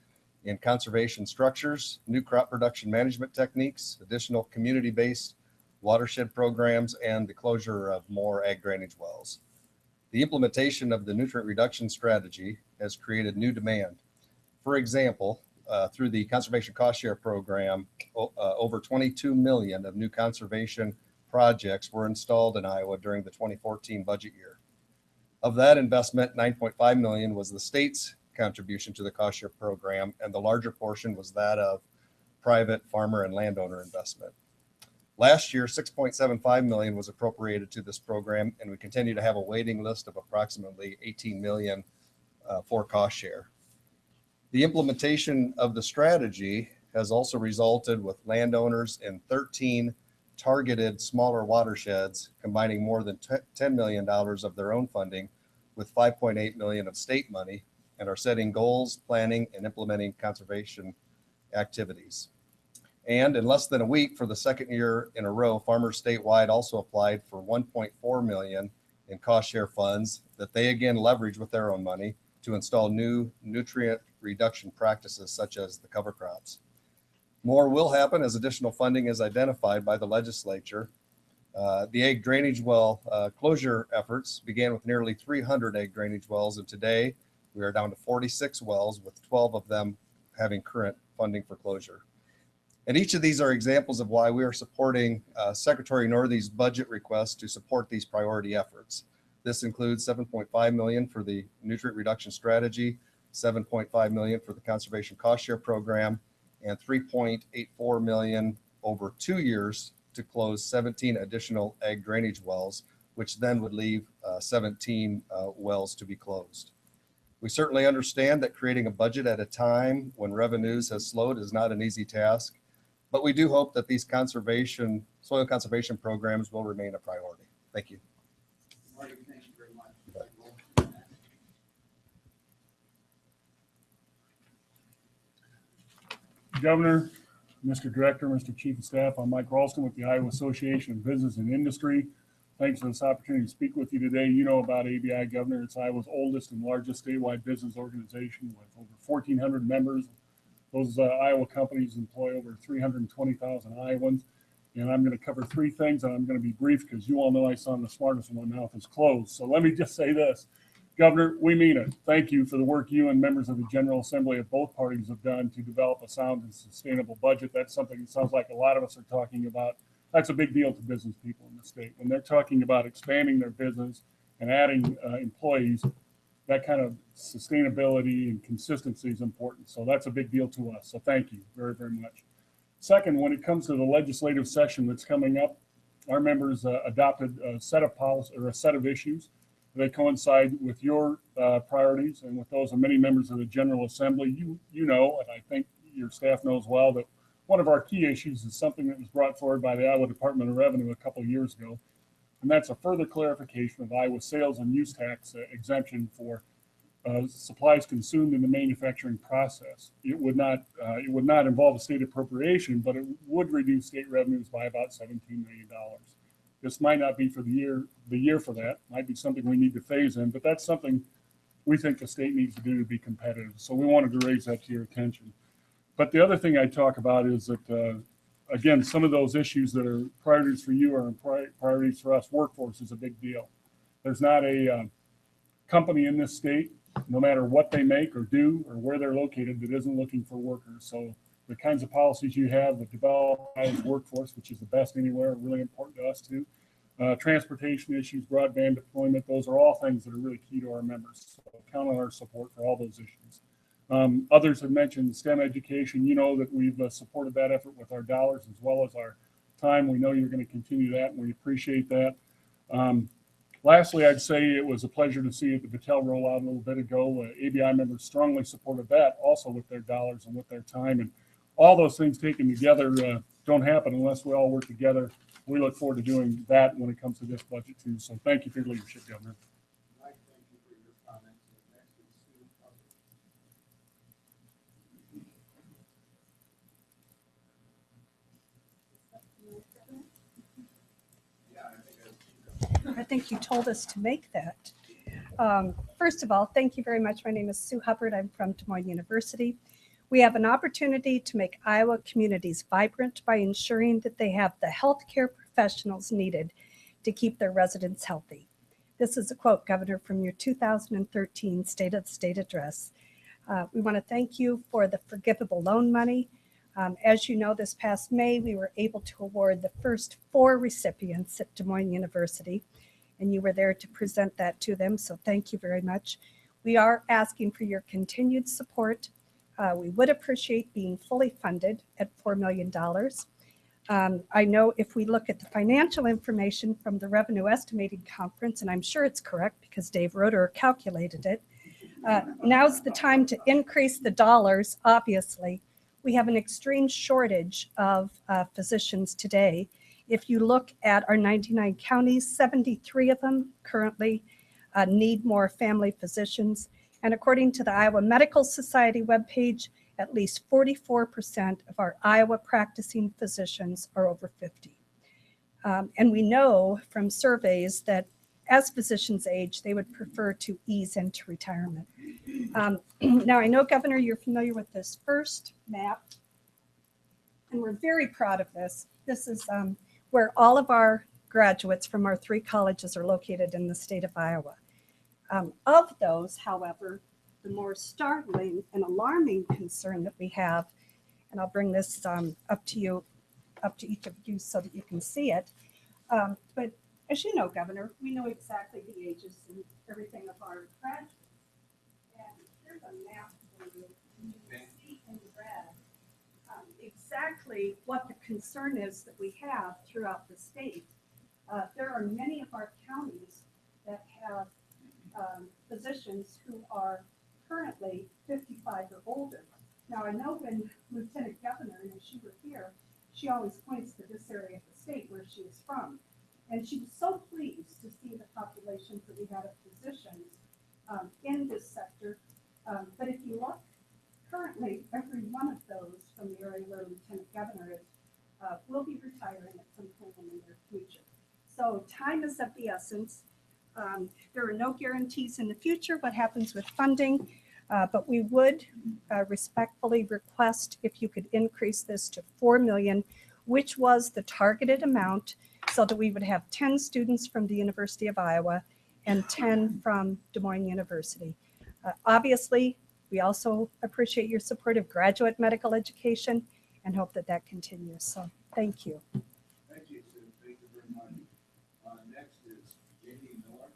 in conservation structures, new crop production management techniques, additional community-based watershed programs, and the closure of more ag drainage wells. The implementation of the nutrient reduction strategy has created new demand. For example, through the Conservation Cost Share Program, over 22 million of new conservation projects were installed in Iowa during the 2014 budget year. Of that investment, 9.5 million was the state's contribution to the cost share program, and the larger portion was that of private farmer and landowner investment. Last year, 6.75 million was appropriated to this program, and we continue to have a waiting list of approximately 18 million for cost share. The implementation of the strategy has also resulted with landowners in 13 targeted smaller watersheds combining more than $10 million of their own funding with 5.8 million of state money, and are setting goals, planning, and implementing conservation activities. And in less than a week, for the second year in a row, farmers statewide also applied for 1.4 million in cost share funds that they again leverage with their own money to install new nutrient reduction practices such as the cover crops. More will happen as additional funding is identified by the legislature. The egg drainage well closure efforts began with nearly 300 egg drainage wells, and today we are down to 46 wells, with 12 of them having current funding for closure. And each of these are examples of why we are supporting Secretary Northy's budget request to support these priority efforts. This includes 7.5 million for the nutrient reduction strategy, 7.5 million for the conservation cost share program, and 3.84 million over 2 years to close 17 additional egg drainage wells, which then would leave 17 wells to be closed. We certainly understand that creating a budget at a time when revenues has slowed is not an easy task, but we do hope that these soil conservation programs will remain a priority. Thank you. Marty, thank you very much. Governor, Mr. Director, Mr. Chief of Staff, I'm Mike Ralston with the Iowa Association of Business and Industry. Thanks for this opportunity to speak with you today. You know about ABI, Governor. It's Iowa's oldest and largest statewide business organization with over 1,400 members. Those Iowa companies employ over 320,000 Iowans. And I'm going to cover three things, and I'm going to be brief because you all know I sound the smartest when my mouth is closed. So let me just say this. Governor, we mean it. Thank you for the work you and members of the General Assembly of both parties have done to develop a sound and sustainable budget. That's something that sounds like a lot of us are talking about. That's a big deal to business people in the state. When they're talking about expanding their business and adding employees, that kind of sustainability and consistency is important. So that's a big deal to us. So thank you very, very much. Second, when it comes to the legislative session that's coming up, our members adopted a set of policies or a set of issues. They coincide with your priorities and with those of many members of the General Assembly. You know, and I think your staff knows well, that one of our key issues is something that was brought forward by the Iowa Department of Revenue a couple of years ago, and that's a further clarification of Iowa sales and use tax exemption for supplies consumed in the manufacturing process. It would not involve a state appropriation, but it would reduce state revenues by about $17 million. This might not be for the year for that. Might be something we need to phase in, but that's something we think the state needs to do to be competitive. So we wanted to raise that to your attention. But the other thing I talk about is that, again, some of those issues that are priorities for you are priorities for us. Workforce is a big deal. There's not a company in this state, no matter what they make or do or where they're located, that isn't looking for workers. So the kinds of policies you have that develop Iowa's workforce, which is the best anywhere, are really important to us too. Transportation issues, broadband deployment, those are all things that are really key to our members. So count on our support for all those issues. Others have mentioned STEM education. You know that we've supported that effort with our dollars as well as our time. We know you're going to continue that, and we appreciate that. Lastly, I'd say it was a pleasure to see the Battelle rollout a little bit ago. ABI members strongly supported that, also with their dollars and with their time. And all those things taken together don't happen unless we all work together. We look forward to doing that when it comes to this budget too. So thank you for your leadership, Governor. Mike, thank you for your comments. Next is Sue Hubbard. I think you told us to make that. First of all, thank you very much. My name is Sue Hubbard. I'm from Des Moines University. We have an opportunity to make Iowa communities vibrant by ensuring that they have the healthcare professionals needed to keep their residents healthy. This is a quote, Governor, from your 2013 State of the State Address. We want to thank you for the forgivable loan money. As you know, this past May, we were able to award the first 4 recipients at Des Moines University, and you were there to present that to them, so thank you very much. We are asking for your continued support. We would appreciate being fully funded at $4 million. I know if we look at the financial information from the Revenue Estimating Conference, and I'm sure it's correct because Dave Roeder calculated it, now's the time to increase the dollars, obviously. We have an extreme shortage of physicians today. If you look at our 99 counties, 73 of them currently need more family physicians. And according to the Iowa Medical Society webpage, at least 44% of our Iowa practicing physicians are over 50. And we know from surveys that as physicians age, they would prefer to ease into retirement. Now, I know, Governor, you're familiar with this first map, and we're very proud of this. This is where all of our graduates from our 3 colleges are located in the state of Iowa. Of those, however, the more startling and alarming concern that we have, and I'll bring this up to each of you so that you can see it. But as you know, Governor, we know exactly the ages and everything of our graduates. And here's a map for you. You can see in red exactly what the concern is that we have throughout the state. There are many of our counties that have physicians who are currently 55 or older. Now, I know when Lieutenant Governor, and she were here, she always points to this area of the state where she is from. And she was so pleased to see the populations that we had of physicians in this sector. But if you look, currently, every one of those from the area where Lieutenant Governor is will be retiring at some point in the near future. So time is of the essence. There are no guarantees in the future what happens with funding, but we would respectfully request if you could increase this to $4 million, which was the targeted amount, so that we would have 10 students from the University of Iowa and 10 from Des Moines University. Obviously, we also appreciate your support of graduate medical education and hope that that continues. So thank you. Thank you, Sue. Thank you very much. Next is Jamie Miller.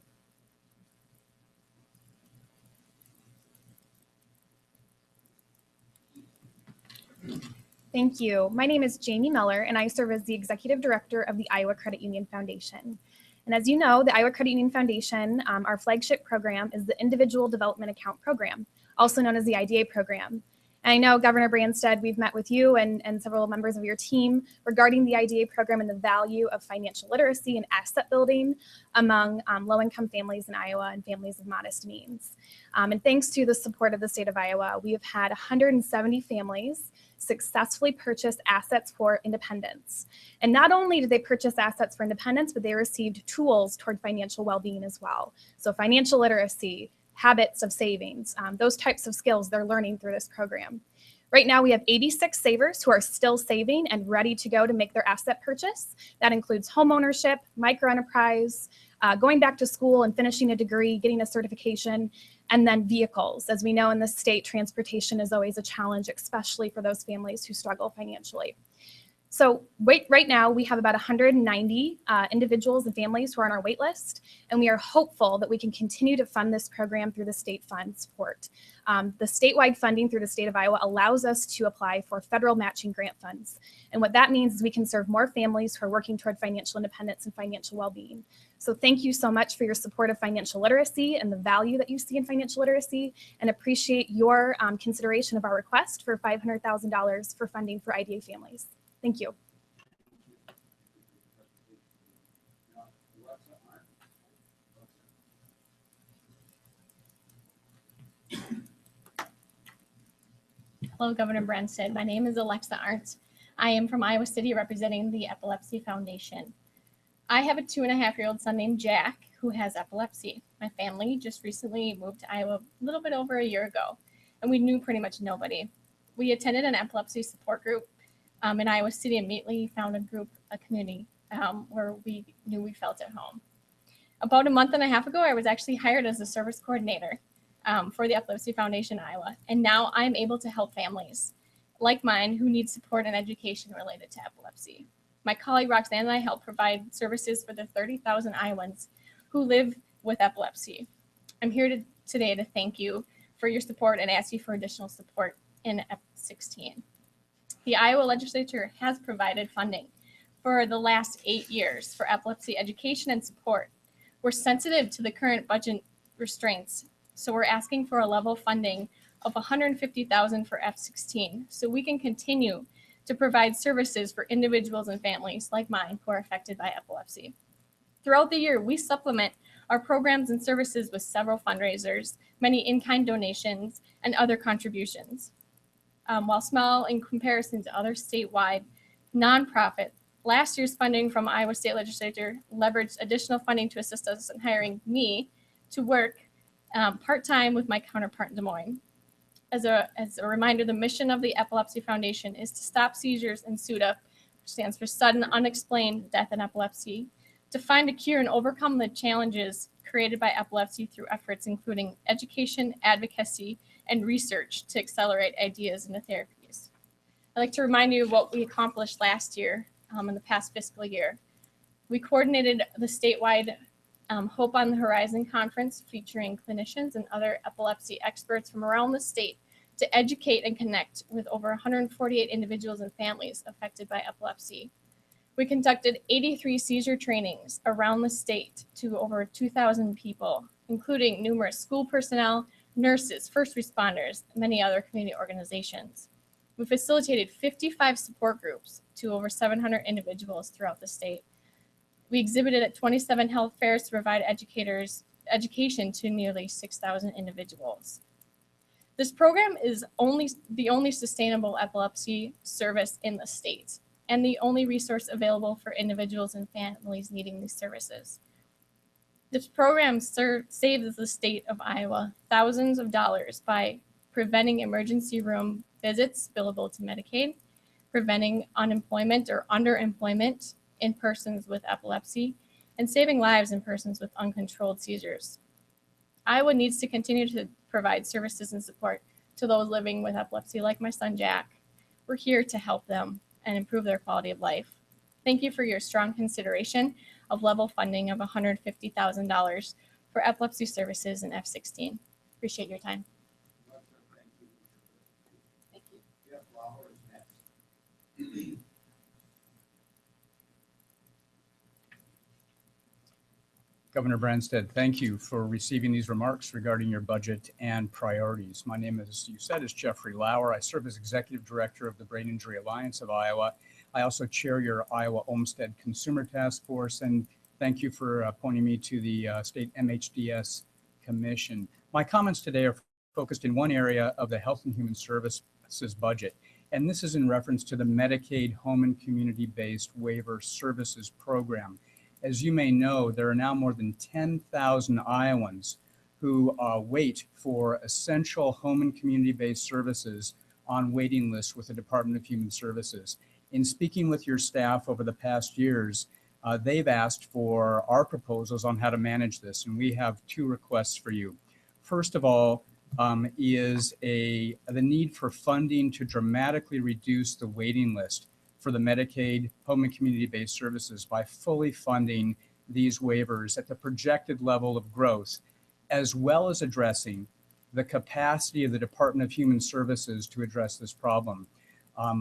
Thank you. My name is Jamie Miller, and I serve as the Executive Director of the Iowa Credit Union Foundation. And as you know, the Iowa Credit Union Foundation, our flagship program, is the Individual Development Account Program, also known as the IDA program. And I know, Governor Branstad, we've met with you and several members of your team regarding the IDA program and the value of financial literacy and asset building among low-income families in Iowa and families of modest means. And thanks to the support of the state of Iowa, we have had 170 families successfully purchase assets for independence. And not only did they purchase assets for independence, but they received tools toward financial well-being as well. So financial literacy, habits of savings, those types of skills they're learning through this program. Right now, we have 86 savers who are still saving and ready to go to make their asset purchase. That includes home ownership, microenterprise, going back to school and finishing a degree, getting a certification, and then vehicles. As we know in this state, transportation is always a challenge, especially for those families who struggle financially. So right now, we have about 190 individuals and families who are on our wait list, and we are hopeful that we can continue to fund this program through the state fund support. The statewide funding through the state of Iowa allows us to apply for federal matching grant funds. And what that means is we can serve more families who are working toward financial independence and financial well-being. So thank you so much for your support of financial literacy and the value that you see in financial literacy, and appreciate your consideration of our request for $500,000 for funding for IDA families. Thank you. Hello, Governor Branstad. My name is Alexa Arndt. I am from Iowa City representing the Epilepsy Foundation. I have a 2.5-year-old son named Jack who has epilepsy. My family just recently moved to Iowa a little bit over a year ago, and we knew pretty much nobody. We attended an epilepsy support group in Iowa City, immediately found a community where we knew we felt at home. About a month and a half ago, I was actually hired as a service coordinator for the Epilepsy Foundation Iowa, and now I'm able to help families like mine who need support and education related to epilepsy. My colleague Roxanne and I help provide services for the 30,000 Iowans who live with epilepsy. I'm here today to thank you for your support and ask you for additional support in Ep 16. The Iowa legislature has provided funding for the last 8 years for epilepsy education and support. We're sensitive to the current budget restraints, so we're asking for a level funding of $150,000 for F16 so we can continue to provide services for individuals and families like mine who are affected by epilepsy. Throughout the year, we supplement our programs and services with several fundraisers, many in-kind donations, and other contributions. While small in comparison to other statewide nonprofits, last year's funding from Iowa State Legislature leveraged additional funding to assist us in hiring me to work part-time with my counterpart in Des Moines. As a reminder, the mission of the Epilepsy Foundation is to stop seizures in SUDA, which stands for sudden unexplained death in epilepsy, to find a cure and overcome the challenges created by epilepsy through efforts including education, advocacy, and research to accelerate ideas into therapies. I'd like to remind you of what we accomplished last year in the past fiscal year. We coordinated the statewide Hope on the Horizon conference featuring clinicians and other epilepsy experts from around the state to educate and connect with over 148 individuals and families affected by epilepsy. We conducted 83 seizure trainings around the state to over 2,000 people, including numerous school personnel, nurses, first responders, and many other community organizations. We facilitated 55 support groups to over 700 individuals throughout the state. We exhibited at 27 health fairs to provide education to nearly 6,000 individuals. This program is the only sustainable epilepsy service in the state and the only resource available for individuals and families needing these services. This program saves the state of Iowa thousands of dollars by preventing emergency room visits billable to Medicaid, preventing unemployment or underemployment in persons with epilepsy, and saving lives in persons with uncontrolled seizures. Iowa needs to continue to provide services and support to those living with epilepsy like my son Jack. We're here to help them and improve their quality of life. Thank you for your strong consideration of level funding of $150,000 for epilepsy services in F16. Appreciate your time. Thank you. Jeff Lauer is next. Governor Branstad, thank you for receiving these remarks regarding your budget and priorities. My name, as you said, is Jeffrey Lauer. I serve as Executive Director of the Brain Injury Alliance of Iowa. I also chair your Iowa Olmsted Consumer Task Force, and thank you for appointing me to the State MHDS Commission. My comments today are focused in one area of the Health and Human Services budget, and this is in reference to the Medicaid Home and Community-Based Waiver Services Program. As you may know, there are now more than 10,000 Iowans who wait for essential home and community-based services on waiting lists with the Department of Human Services. In speaking with your staff over the past years, they've asked for our proposals on how to manage this, and we have two requests for you. First of all, is the need for funding to dramatically reduce the waiting list for the Medicaid home and community-based services by fully funding these waivers at the projected level of growth, as well as addressing the capacity of the Department of Human Services to address this problem.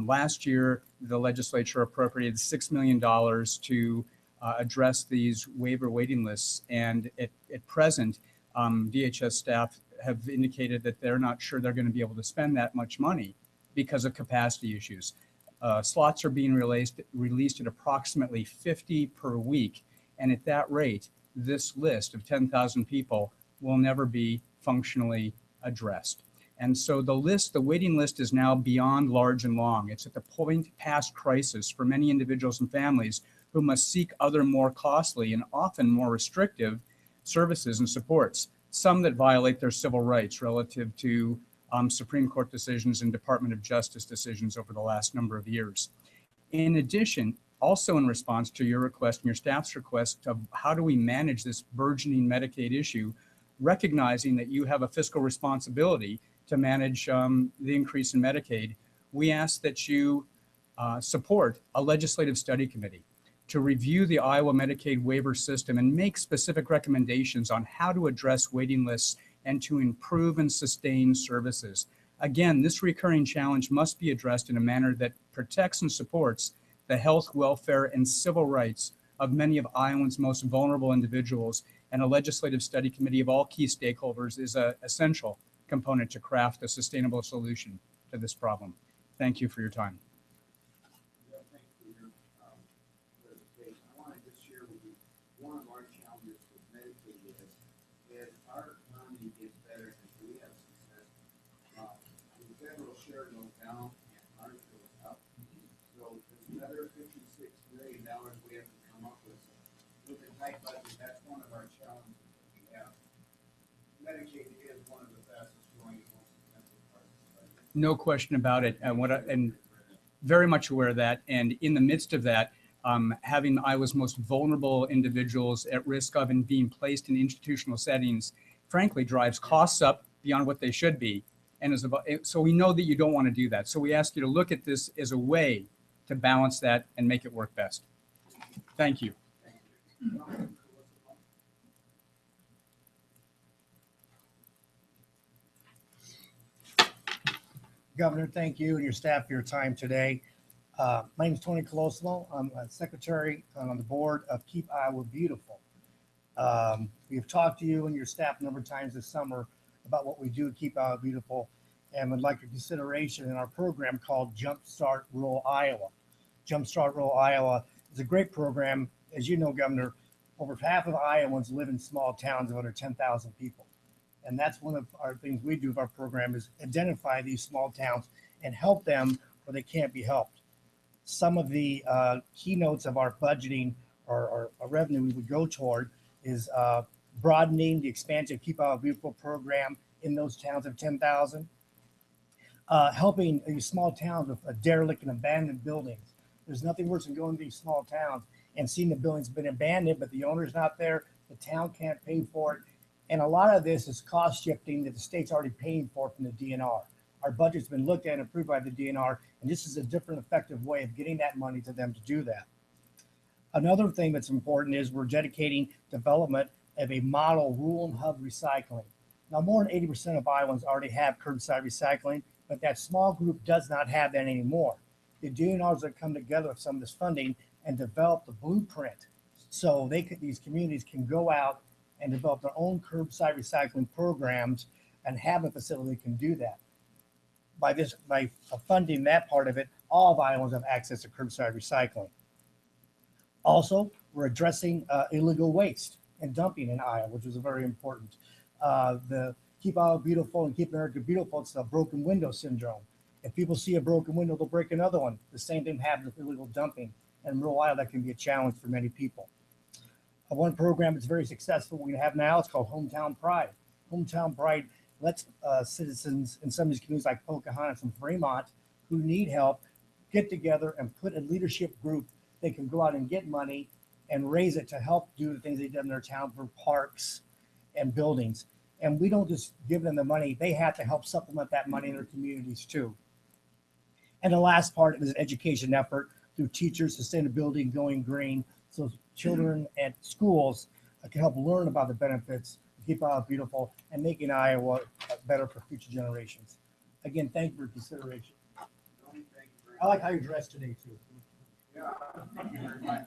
Last year, the legislature appropriated $6 million to address these waiver waiting lists, and at present, DHS staff have indicated that they're not sure they're going to be able to spend that much money because of capacity issues. Slots are being released at approximately 50 per week. And at that rate, this list of 10,000 people will never be functionally addressed. And so the waiting list is now beyond large and long. It's at the point past crisis for many individuals and families who must seek other more costly and often more restrictive services and supports, some that violate their civil rights relative to Supreme Court decisions and Department of Justice decisions over the last number of years. In addition, also in response to your request and your staff's request of how do we manage this burgeoning Medicaid issue, recognizing that you have a fiscal responsibility to manage the increase in Medicaid, we ask that you support a legislative study committee to review the Iowa Medicaid waiver system and make specific recommendations on how to address waiting lists and to improve and sustain services. Again, this recurring challenge must be addressed in a manner that protects and supports the health, welfare, and civil rights of many of Iowans' most vulnerable individuals, and a legislative study committee of all key stakeholders is an essential component to craft a sustainable solution to this problem. Thank you for your time. Yeah, thank you for your presentation. I want to just share with you, one of our challenges with Medicaid is our economy gets better as we have success. The federal share goes down and ours goes up. So there's another $56 million we have to come up with. With a tight budget, that's one of our challenges that we have. Medicaid is one of the fastest growing and most expensive parts of the budget. No question about it. And very much aware of that. And in the midst of that, having Iowa's most vulnerable individuals at risk of and being placed in institutional settings, frankly, drives costs up beyond what they should be. And so we know that you don't want to do that. So we ask you to look at this as a way to balance that and make it work best. Thank you. Governor, thank you and your staff for your time today. My name is Tony Colosimo. I'm a secretary on the board of Keep Iowa Beautiful. We've talked to you and your staff a number of times this summer about what we do at Keep Iowa Beautiful, and would like your consideration in our program called Jumpstart Rural Iowa. Jumpstart Rural Iowa is a great program. As you know, Governor, over half of Iowans live in small towns of under 10,000 people. And that's one of our things we do with our program is identify these small towns and help them where they can't be helped. Some of the keynotes of our budgeting or revenue we would go toward is broadening the expansion of Keep Iowa Beautiful program in those towns of 10,000, helping these small towns with derelict and abandoned buildings. There's nothing worse than going to these small towns and seeing the buildings been abandoned, but the owner's not there, the town can't pay for it. And a lot of this is cost shifting that the state's already paying for from the DNR. Our budget's been looked at and approved by the DNR, and this is a different effective way of getting that money to them to do that. Another thing that's important is we're dedicating development of a model rural and hub recycling. Now, more than 80% of Iowans already have curbside recycling, but that small group does not have that anymore. The DNRs have come together with some of this funding and develop the blueprint so these communities can go out and develop their own curbside recycling programs and have a facility that can do that. By funding that part of it, all of Iowans have access to curbside recycling. Also, we're addressing illegal waste and dumping in Iowa, which is very important. The Keep Iowa Beautiful and Keep America Beautiful, it's the broken window syndrome. If people see a broken window, they'll break another one. The same thing happens with illegal dumping. And in rural Iowa, that can be a challenge for many people. One program that's very successful we have now, it's called Hometown Pride. Hometown Pride lets citizens in some of these communities like Pocahontas and Fremont who need help get together and put a leadership group. They can go out and get money and raise it to help do the things they've done in their town for parks and buildings. And we don't just give them the money, they have to help supplement that money in their communities too. And the last part is an education effort through teachers, sustainability, and going green. So children at schools can help learn about the benefits of Keep Iowa Beautiful and making Iowa better for future generations. Again, thank you for your consideration. I like how you're dressed today too. Yeah, thank you very much.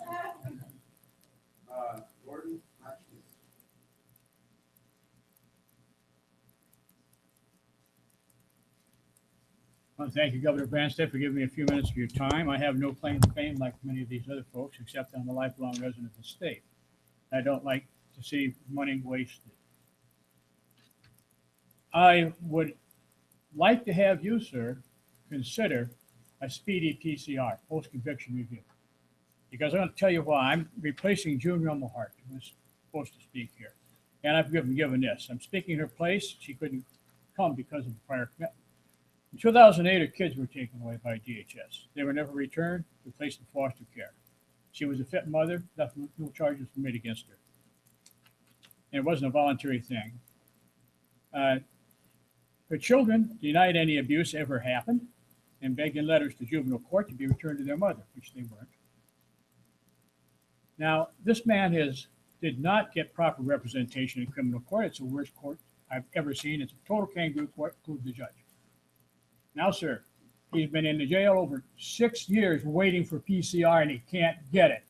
Gordon, Well, thank you, Governor Branstad, for giving me a few minutes of your time. I have no claim to fame like many of these other folks, except I'm a lifelong resident of the state. I don't like to see money wasted. I would like to have you, sir, consider a speedy PCR, post-conviction review. Because I'm going to tell you why. I'm replacing June Rummelhart, who was supposed to speak here. And I've been given this. I'm speaking in her place. She couldn't come because of the prior commitment. In 2008, her kids were taken away by DHS. They were never returned, were placed in foster care. She was a fit mother, no charges were made against her. And it wasn't a voluntary thing. Her children denied any abuse ever happened and begged in letters to juvenile court to be returned to their mother, which they weren't. Now, this man did not get proper representation in criminal court. It's the worst court I've ever seen. It's a total kangaroo court, including the judge. Now, sir, He's been in the jail over 6 years waiting for PCR and he can't get it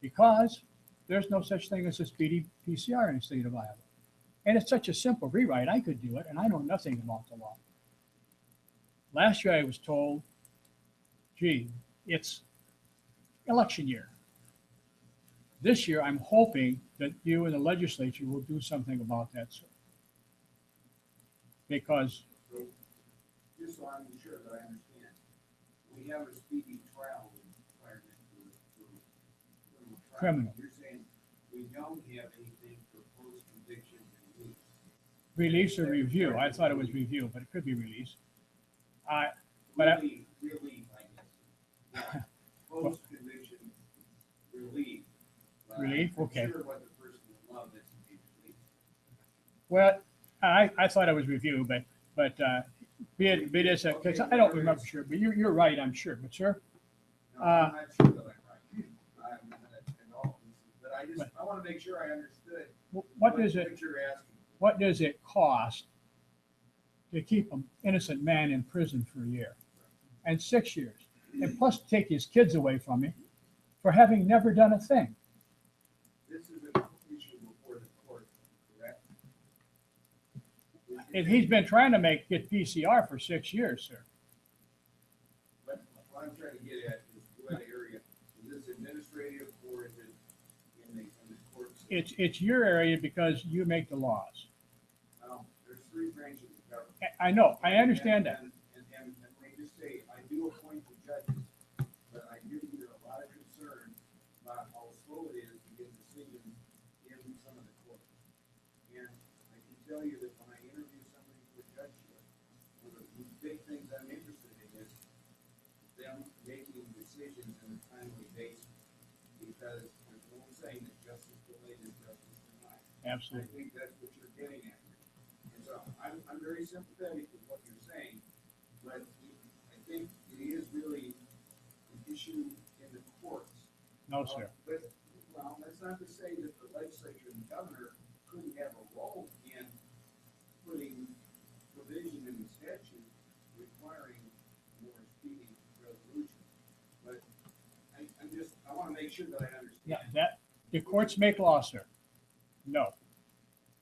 because there's no such thing as a speedy PCR in the state of Iowa. And it's such a simple rewrite. I could do it, and I know nothing about the law. Last year I was told, gee, it's election year. This year I'm hoping that you and the legislature will do something about that, sir. Because So, just so I'm sure that I understand, we have a speedy trial requirement for criminal. You're saying we don't have anything for post-conviction release. Release or review. I thought it was review, but it could be release. Really, I guess. Post-conviction relief. Relief, okay. I'm sure what the person would love is to be released. Well, I thought it was review, but be it as a, because I don't remember sure, but you're right, I'm sure. But sir, No, I'm not sure that I'm right. But I want to make sure I understood what does it? what you're asking. What does it cost to keep an innocent man in prison for a year and 6 years, and plus take his kids away from him for having never done a thing? This is an issue before the court, correct? If he's been trying to get PCR for 6 years, sir. What I'm trying to get at is what area, is this administrative or is it in the court system? It's your area because you make the laws. There's 3 branches of government. I know, I understand that. And let me just say, I do appoint the judges, but I do hear a lot of concern about how slow it is to get decisions in some of the courts. And I can tell you that when I interview somebody for judgeship, one of the big things I'm interested in is them making decisions in a timely basis. Because there's an old saying that justice delayed is justice denied. Absolutely. I think that's what you're getting at. And so I'm very sympathetic with what you're saying, but I think it is really an issue in the courts. No, sir. But, well, that's not to say that the legislature and the governor couldn't have a role in putting provision in the statute requiring more speedy resolution. But I want to make sure that I understand. Yeah, that the courts make law, sir. No,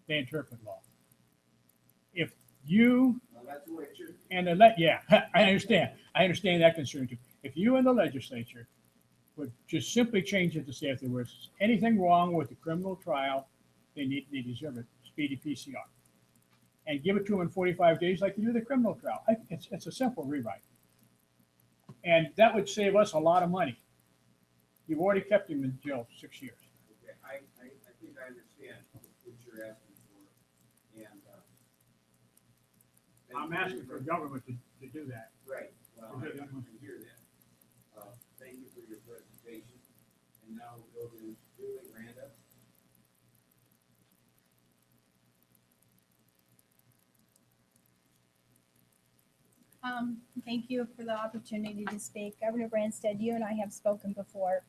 they interpret law. If you Well, that's the way it should be. and yeah, I understand that concern too. If you and the legislature would just simply change it to say if there was anything wrong with the criminal trial, they deserve a speedy PCR, and give it to them in 45 days like you do the criminal trial. It's a simple rewrite, and that would save us a lot of money. You've already kept him in jail 6 years. Okay, I think I understand what you're asking for, and I'm asking for government to do that. right. Well, Okay, I hear that. Thank you for your presentation, and now we'll go to Julie Randa. Thank you for the opportunity to speak. Governor Branstad, you and I have spoken before.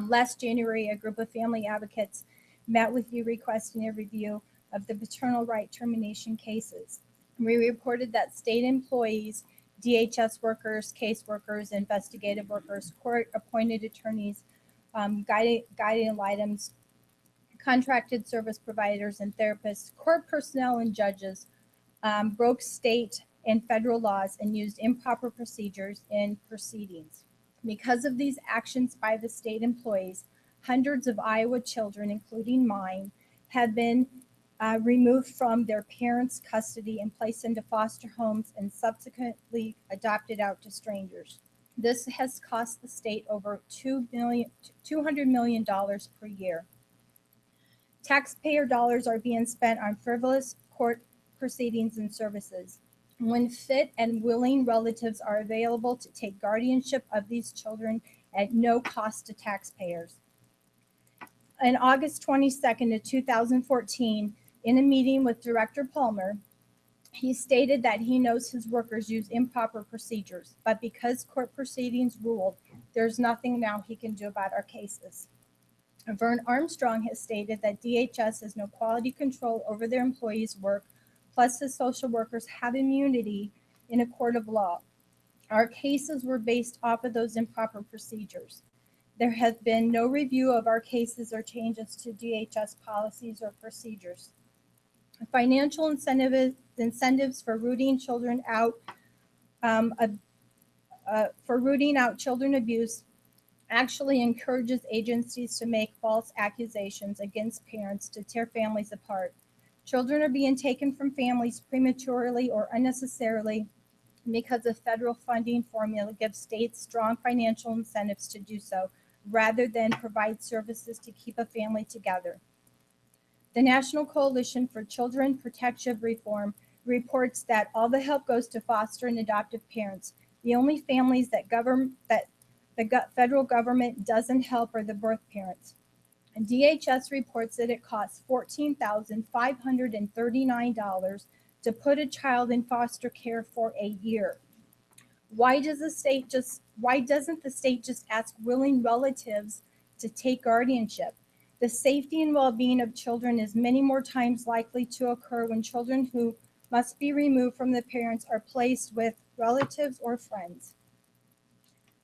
Last January, a group of family advocates met with you requesting a review of the paternal right termination cases. We reported that state employees, DHS workers, caseworkers, investigative workers, court-appointed attorneys, guiding items, contracted service providers and therapists, court personnel and judges broke state and federal laws and used improper procedures in proceedings. Because of these actions by the state employees, hundreds of Iowa children, including mine, have been removed from their parents' custody and placed into foster homes and subsequently adopted out to strangers. This has cost the state over $200 million per year. Taxpayer dollars are being spent on frivolous court proceedings and services, when fit and willing relatives are available to take guardianship of these children at no cost to taxpayers. On August 22nd of 2014, in a meeting with Director Palmer, he stated that he knows his workers use improper procedures, but because court proceedings ruled, there's nothing now he can do about our cases. Vern Armstrong has stated that DHS has no quality control over their employees' work, plus the social workers have immunity in a court of law. Our cases were based off of those improper procedures. There has been no review of our cases or changes to DHS policies or procedures. Financial incentives for rooting children out children abuse actually encourages agencies to make false accusations against parents to tear families apart. Children are being taken from families prematurely or unnecessarily because the federal funding formula gives states strong financial incentives to do so, rather than provide services to keep a family together. The National Coalition for Children Protective Reform reports that all the help goes to foster and adoptive parents. The only families that the federal government doesn't help are the birth parents. And DHS reports that it costs $14,539 to put a child in foster care for a year. Why doesn't the state just ask willing relatives to take guardianship? The safety and well-being of children is many more times likely to occur when children who must be removed from the parents are placed with relatives or friends.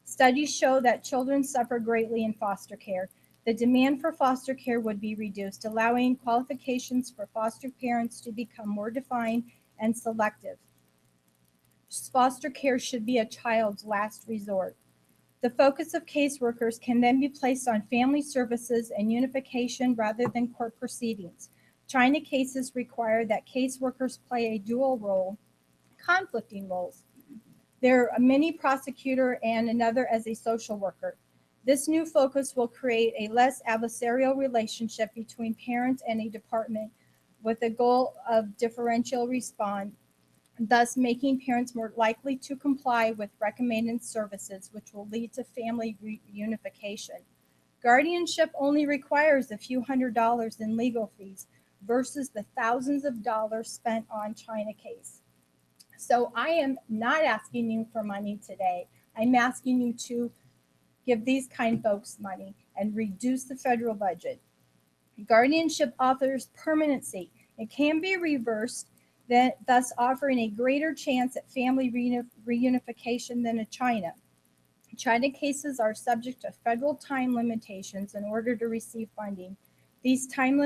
Studies show that children suffer greatly in foster care. The demand for foster care would be reduced, allowing qualifications for foster parents to become more defined and selective. Foster care should be a child's last resort. The focus of caseworkers can then be placed on family services and unification rather than court proceedings. China cases require that caseworkers play a dual role, conflicting roles. There are a mini prosecutor and another as a social worker. This new focus will create a less adversarial relationship between parents and a department with the goal of differential response, thus making parents more likely to comply with recommended services, which will lead to family reunification. Guardianship only requires a few $100s in legal fees versus the thousands of dollars spent on China case. So I am not asking you for money today. I'm asking you to give these kind folks money and reduce the federal budget. Guardianship offers permanency. It can be reversed, thus offering a greater chance at family reunification than a China. China cases are subject to federal time limitations in order to receive funding. These time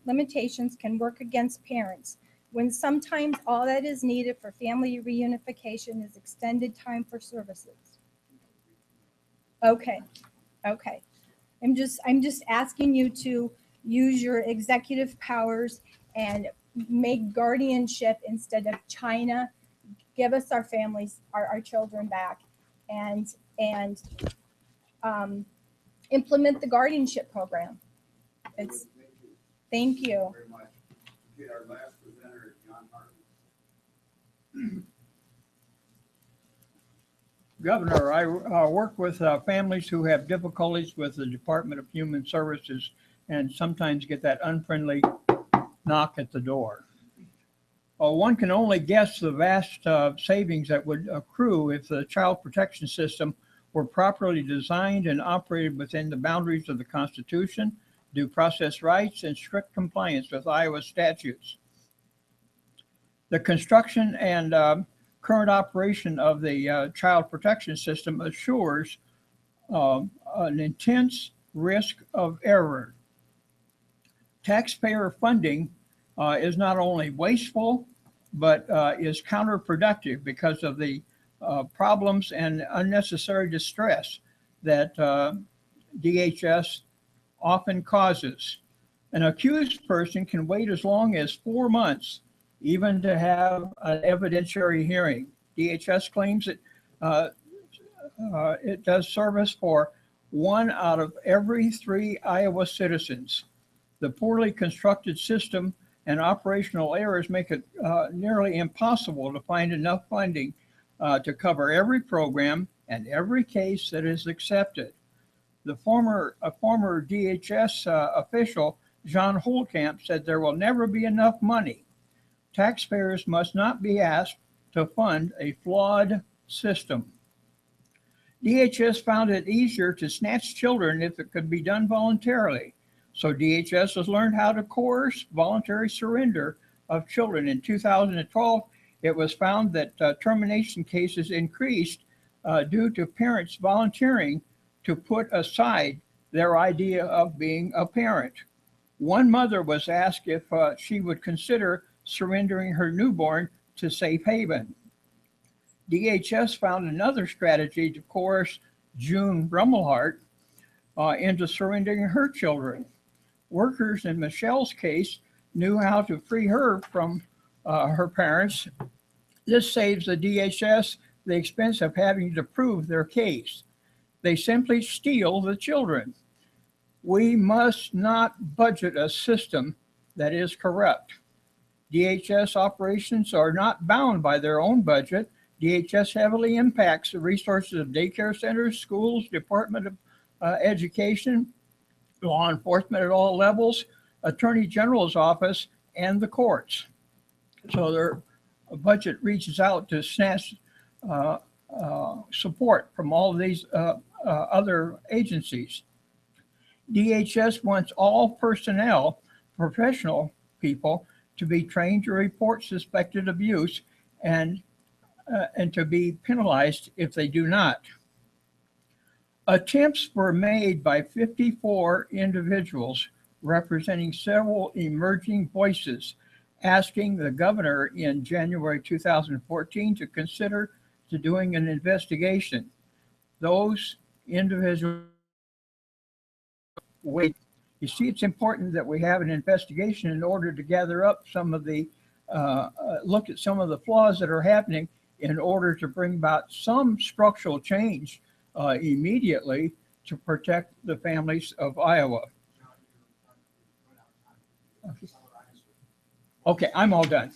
limitations can work against parents, when sometimes all that is needed for family reunification is extended time for services. Okay. I'm just asking you to use your executive powers and make guardianship instead of China. Give us our families, our children back, and implement the guardianship program. Thank you. Very much. Okay, our last presenter is John Hartman. Governor, I work with families who have difficulties with the Department of Human Services and sometimes get that unfriendly knock at the door. One can only guess the vast savings that would accrue if the child protection system were properly designed and operated within the boundaries of the Constitution, due process rights, and strict compliance with Iowa statutes. The construction and current operation of the child protection system assures an intense risk of error. Taxpayer funding is not only wasteful, but is counterproductive because of the problems and unnecessary distress that DHS often causes. An accused person can wait as long as 4 months even to have an evidentiary hearing. DHS claims that it does service for 1 out of every 3 Iowa citizens. The poorly constructed system and operational errors make it nearly impossible to find enough funding to cover every program and every case that is accepted. A former DHS official, John Holtkamp, said there will never be enough money. Taxpayers must not be asked to fund a flawed system. DHS found it easier to snatch children if it could be done voluntarily. So DHS has learned how to coerce voluntary surrender of children. In 2012, it was found that termination cases increased due to parents volunteering to put aside their idea of being a parent. One mother was asked if she would consider surrendering her newborn to safe haven. DHS found another strategy to coerce June Rummelhart into surrendering her children. Workers in Michelle's case knew how to free her from her parents. This saves the DHS the expense of having to prove their case. They simply steal the children. We must not budget a system that is corrupt. DHS operations are not bound by their own budget. DHS heavily impacts the resources of daycare centers, schools, Department of Education, law enforcement at all levels, Attorney General's office, and the courts. So their budget reaches out to snatch support from all of these other agencies. DHS wants all personnel, professional people, to be trained to report suspected abuse and to be penalized if they do not. Attempts were made by 54 individuals representing several emerging voices, asking the governor in January 2014 to consider doing an investigation. Those individuals wait. You see, it's important that we have an investigation in order to gather up some of the, look at some of the flaws that are happening in order to bring about some structural change immediately to protect the families of Iowa. Okay, I'm all done.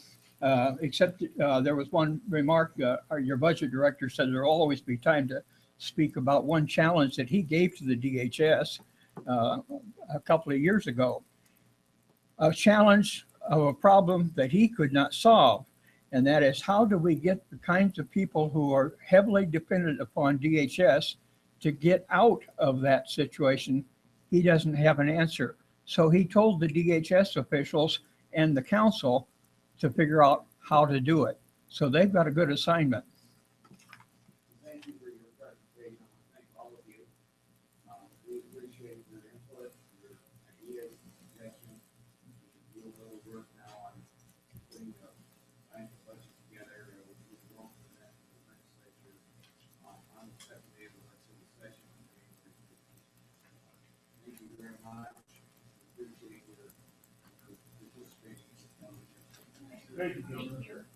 Except there was one remark, your budget director said there'll always be time to speak about one challenge that he gave to the DHS a couple of years ago. A challenge of a problem that he could not solve, and that is how do we get the kinds of people who are heavily dependent upon DHS to get out of that situation? He doesn't have an answer. So he told the DHS officials and the council to figure out how to do it. So they've got a good assignment. Thank you for your presentation. I want to thank all of you. We appreciate your input, your ideas, suggestions. We do a little work now on putting the financial budget together. We're going to the legislature on the second day of the legislative session. Thank you very much. Appreciate your participation. Thank you, Governor.